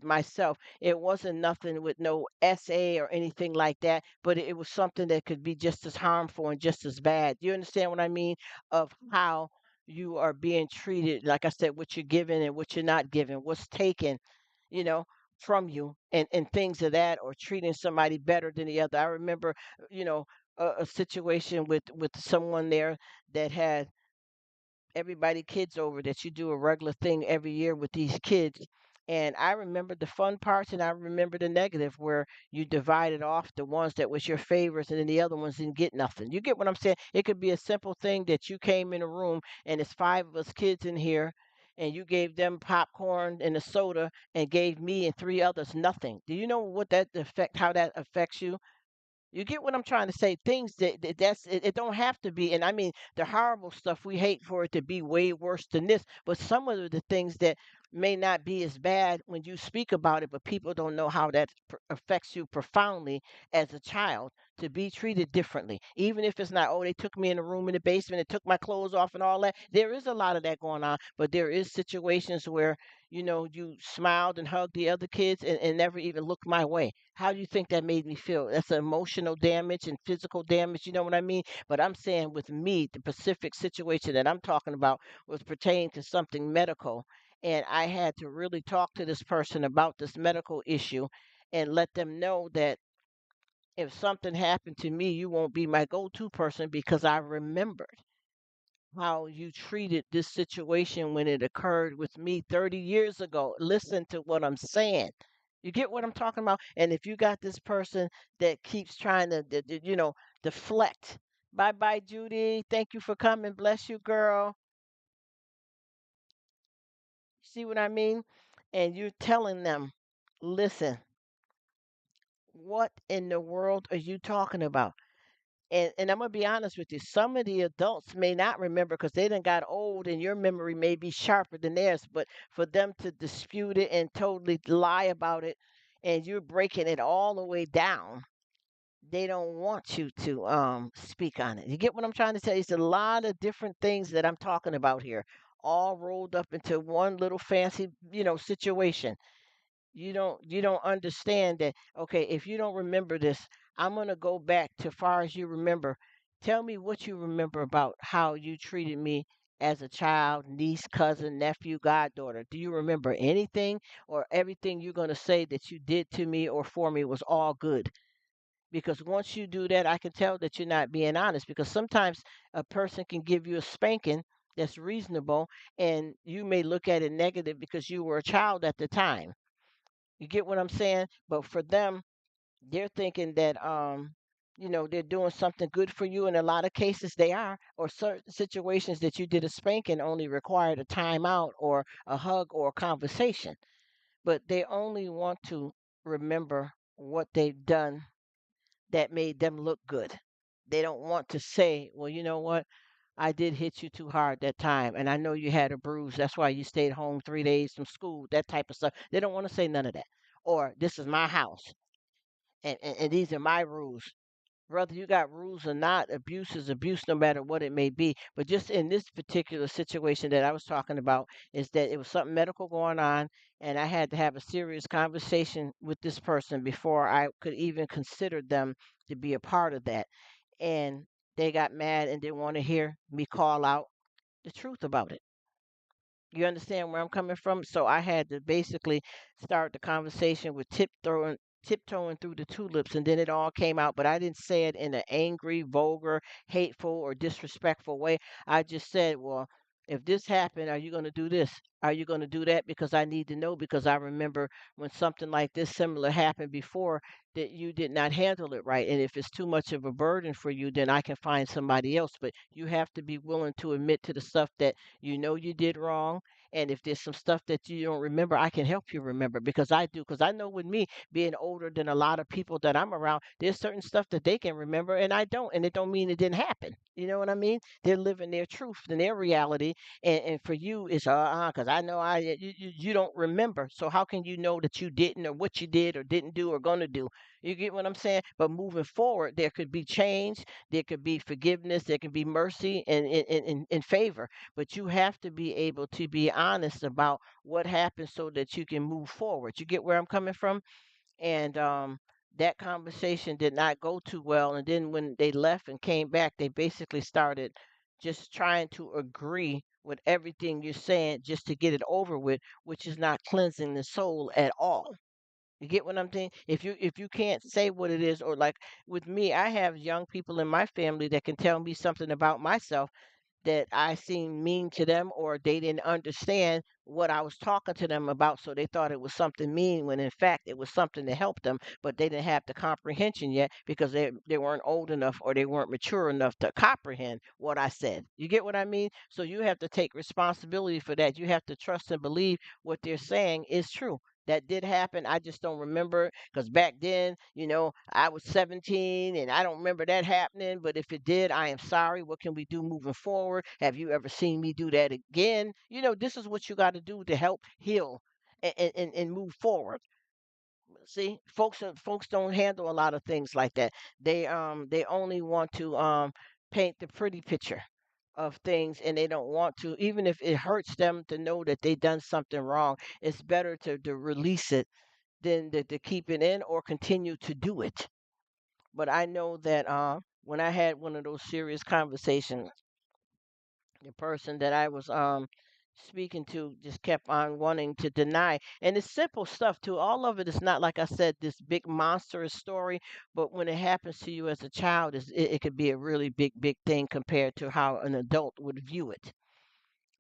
myself. It wasn't nothing with no essay or anything like that, but it was something that could be just as harmful and just as bad. You understand what I mean? Of how you are being treated, like I said, what you're given and what you're not given, what's taken, you know, from you and things of that, or treating somebody better than the other. I remember, you know, a situation with someone there that had everybody kids over that you do a regular thing every year with these kids. And I remember the fun parts and I remember the negative where you divided off the ones that was your favorites and then the other ones didn't get nothing. You get what I'm saying? It could be a simple thing that you came in a room and it's five of us kids in here and you gave them popcorn and a soda and gave me and three others nothing. Do you know how that affects you? You get what I'm trying to say? Things it don't have to be, and I mean the horrible stuff we hate for it to be way worse than this. But some of the things that may not be as bad when you speak about it, but people don't know how that affects you profoundly as a child to be treated differently. Even if it's not, oh, they took me in a room in the basement and took my clothes off and all that. There is a lot of that going on, but there is situations where you smiled and hugged the other kids and never even looked my way. How do you think that made me feel? That's emotional damage and physical damage, you know what I mean? But I'm saying with me, the specific situation that I'm talking about was pertaining to something medical. And I had to really talk to this person about this medical issue and let them know that if something happened to me, you won't be my go to person because I remembered how you treated this situation when it occurred with me 30 years ago. Listen to what I'm saying. You get what I'm talking about? And if you got this person that keeps trying to, deflect. Bye bye, Judy. Thank you for coming. Bless you, girl. See what I mean? And you're telling them, listen, what in the world are you talking about? And I'm gonna be honest with you. Some of the adults may not remember because they done got old, and your memory may be sharper than theirs. But for them to dispute it and totally lie about it, and you're breaking it all the way down, they don't want you to speak on it. You get what I'm trying to tell you? It's a lot of different things that I'm talking about here, all rolled up into one little fancy, situation. You don't understand that. Okay, if you don't remember this, I'm going to go back to far as you remember. Tell me what you remember about how you treated me as a child, niece, cousin, nephew, goddaughter. Do you remember anything, or everything you're going to say that you did to me or for me was all good? Because once you do that, I can tell that you're not being honest, because sometimes a person can give you a spanking that's reasonable, and you may look at it negative because you were a child at the time. You get what I'm saying? But for them, they're thinking that they're doing something good for you. In a lot of cases they are, or certain situations that you did a spanking only required a timeout or a hug or a conversation. But they only want to remember what they've done that made them look good. They don't want to say, well, you know what? I did hit you too hard that time, and I know you had a bruise. That's why you stayed home 3 days from school, that type of stuff. They don't want to say none of that. Or this is my house, and these are my rules. Whether you got rules or not, abuse is abuse no matter what it may be. But just in this particular situation that I was talking about, is that it was something medical going on, and I had to have a serious conversation with this person before I could even consider them to be a part of that. And they got mad and didn't want to hear me call out the truth about it. You understand where I'm coming from? So I had to basically start the conversation with tiptoeing through the tulips, and then it all came out. But I didn't say it in an angry, vulgar, hateful, or disrespectful way. I just said, well, if this happened, are you going to do this? Are you going to do that? Because I need to know, because I remember when something like this similar happened before, that you did not handle it right. And if it's too much of a burden for you, then I can find somebody else. But you have to be willing to admit to the stuff that you know you did wrong. And if there's some stuff that you don't remember, I can help you remember, because I do. Because I know with me being older than a lot of people that I'm around, there's certain stuff that they can remember and I don't. And it don't mean it didn't happen. You know what I mean? They're living their truth and their reality. And for you, it's because I know you don't remember. So how can you know that you didn't, or what you did or didn't do or gonna do? You get what I'm saying? But moving forward, there could be change, there could be forgiveness, there can be mercy and favor. But you have to be able to be honest about what happened so that you can move forward. You get where I'm coming from? And that conversation did not go too well. And then when they left and came back, they basically started just trying to agree with everything you're saying just to get it over with, which is not cleansing the soul at all. You get what I'm saying? If you can't say what it is, or like with me, I have young people in my family that can tell me something about myself that I seemed mean to them, or they didn't understand what I was talking to them about, so they thought it was something mean when in fact it was something to help them, but they didn't have the comprehension yet because they weren't old enough or they weren't mature enough to comprehend what I said. You get what I mean? So you have to take responsibility for that. You have to trust and believe what they're saying is true. That did happen. I just don't remember, because back then, I was 17 and I don't remember that happening. But if it did, I am sorry. What can we do moving forward? Have you ever seen me do that again? This is what you got to do to help heal and move forward. See, folks don't handle a lot of things like that. They only want to paint the pretty picture of things, and they don't want to, even if it hurts them to know that they done something wrong. It's better to release it than to keep it in or continue to do it. But I know that when I had one of those serious conversations, the person that I was speaking to just kept on wanting to deny. And it's simple stuff too. All of it is not, like I said, this big monstrous story, but when it happens to you as a child, it could be a really big thing compared to how an adult would view it.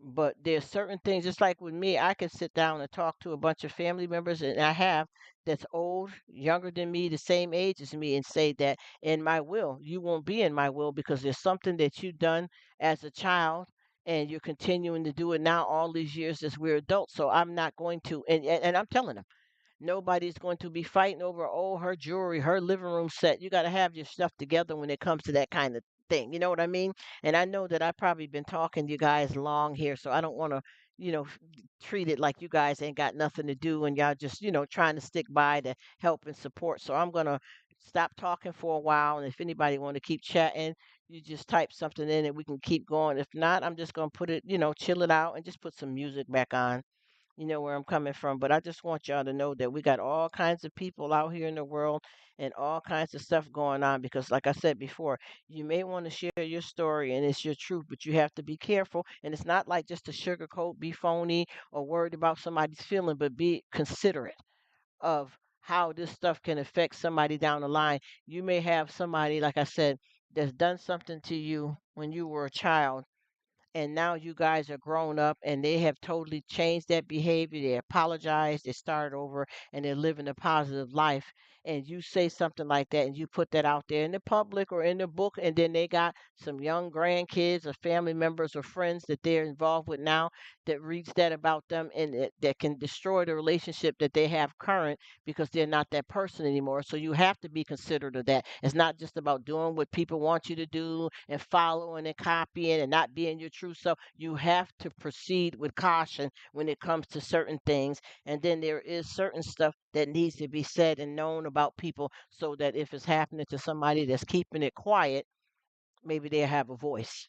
But there's certain things, just like with me, I can sit down and talk to a bunch of family members, and I have, that's old, younger than me, the same age as me, and say that in my will, you won't be in my will because there's something that you done as a child, and you're continuing to do it now all these years as we're adults. So I'm not going to, and I'm telling them, nobody's going to be fighting over, oh, her jewelry, her living room set. You got to have your stuff together when it comes to that kind of thing. You know what I mean? And I know that I've probably been talking to you guys long here, so I don't want to, treat it like you guys ain't got nothing to do and y'all just, trying to stick by to help and support. So I'm going to stop talking for a while. And if anybody want to keep chatting, you just type something in and we can keep going. If not, I'm just going to put it, chill it out and just put some music back on. You know where I'm coming from. But I just want y'all to know that we got all kinds of people out here in the world and all kinds of stuff going on because, like I said before, you may want to share your story and it's your truth, but you have to be careful. And it's not like just to sugarcoat, be phony, or worried about somebody's feeling, but be considerate of how this stuff can affect somebody down the line. You may have somebody, like I said, that's done something to you when you were a child, and now you guys are grown up and they have totally changed that behavior. They apologize, they start over, and they're living a positive life. And you say something like that and you put that out there in the public or in the book, and then they got some young grandkids or family members or friends that they're involved with now that reads that about them, and that can destroy the relationship that they have current because they're not that person anymore. So you have to be considerate of that. It's not just about doing what people want you to do and following and copying and not being your true self. You have to proceed with caution when it comes to certain things. And then there is certain stuff that needs to be said and known about people so that if it's happening to somebody that's keeping it quiet, maybe they'll have a voice.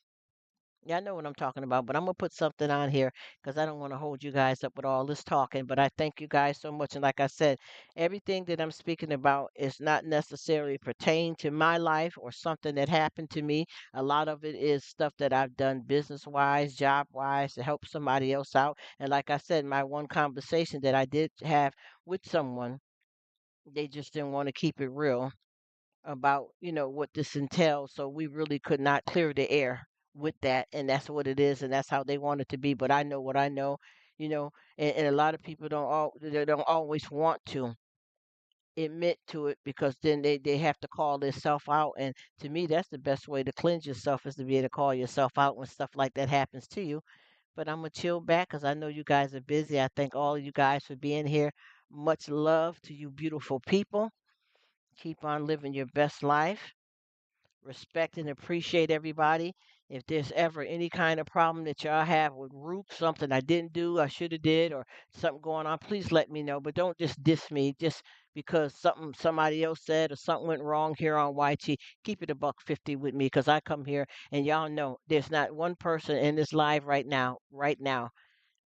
Yeah, I know what I'm talking about, but I'm gonna put something on here because I don't want to hold you guys up with all this talking. But I thank you guys so much, and like I said, everything that I'm speaking about is not necessarily pertain to my life or something that happened to me. A lot of it is stuff that I've done business wise, job wise, to help somebody else out. And like I said, my one conversation that I did have with someone, they just didn't want to keep it real about what this entails, so we really could not clear the air with that, and that's what it is, and that's how they want it to be. But I know what I know, you know and a lot of people they don't always want to admit to it because then they have to call themselves out. And to me, that's the best way to cleanse yourself, is to be able to call yourself out when stuff like that happens to you. But I'm gonna chill back because I know you guys are busy. I thank all of you guys for being here. Much love to you beautiful people. Keep on living your best life. Respect and appreciate everybody. If there's ever any kind of problem that y'all have with Rruk, something I didn't do, I should have did, or something going on, please let me know. But don't just diss me just because something somebody else said or something went wrong here on YT. Keep it a buck 50 with me because I come here and y'all know there's not one person in this live right now,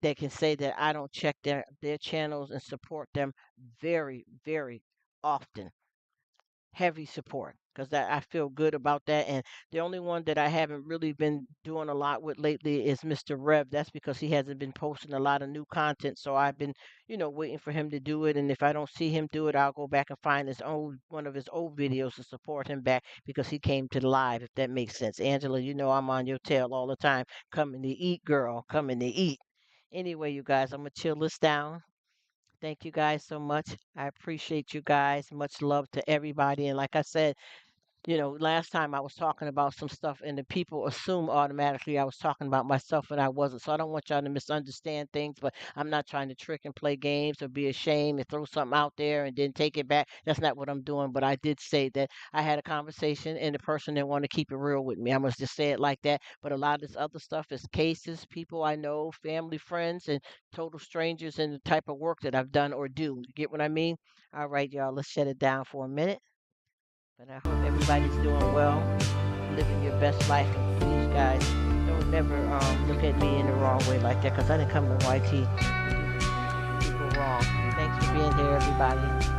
that can say that I don't check their channels and support them very, very often. Heavy support because that I feel good about that. And the only one that I haven't really been doing a lot with lately is Mr. Rev. That's because he hasn't been posting a lot of new content. So I've been, waiting for him to do it. And if I don't see him do it, I'll go back and find his old one of his old videos to support him back because he came to the live, if that makes sense. Angela, I'm on your tail all the time. Coming to eat, girl. Coming to eat. Anyway, you guys, I'm gonna chill this down. Thank you guys so much. I appreciate you guys. Much love to everybody. And like I said, last time I was talking about some stuff and the people assume automatically I was talking about myself and I wasn't. So I don't want y'all to misunderstand things, but I'm not trying to trick and play games or be ashamed and throw something out there and then take it back. That's not what I'm doing. But I did say that I had a conversation and the person didn't want to keep it real with me. I must just say it like that. But a lot of this other stuff is cases, people I know, family, friends, and total strangers, and the type of work that I've done or do. You get what I mean? All right, y'all, let's shut it down for a minute. But I hope everybody's doing well, living your best life. And please, guys, don't never look at me in the wrong way like that, because I didn't come to YT to do people wrong. Thanks for being here, everybody.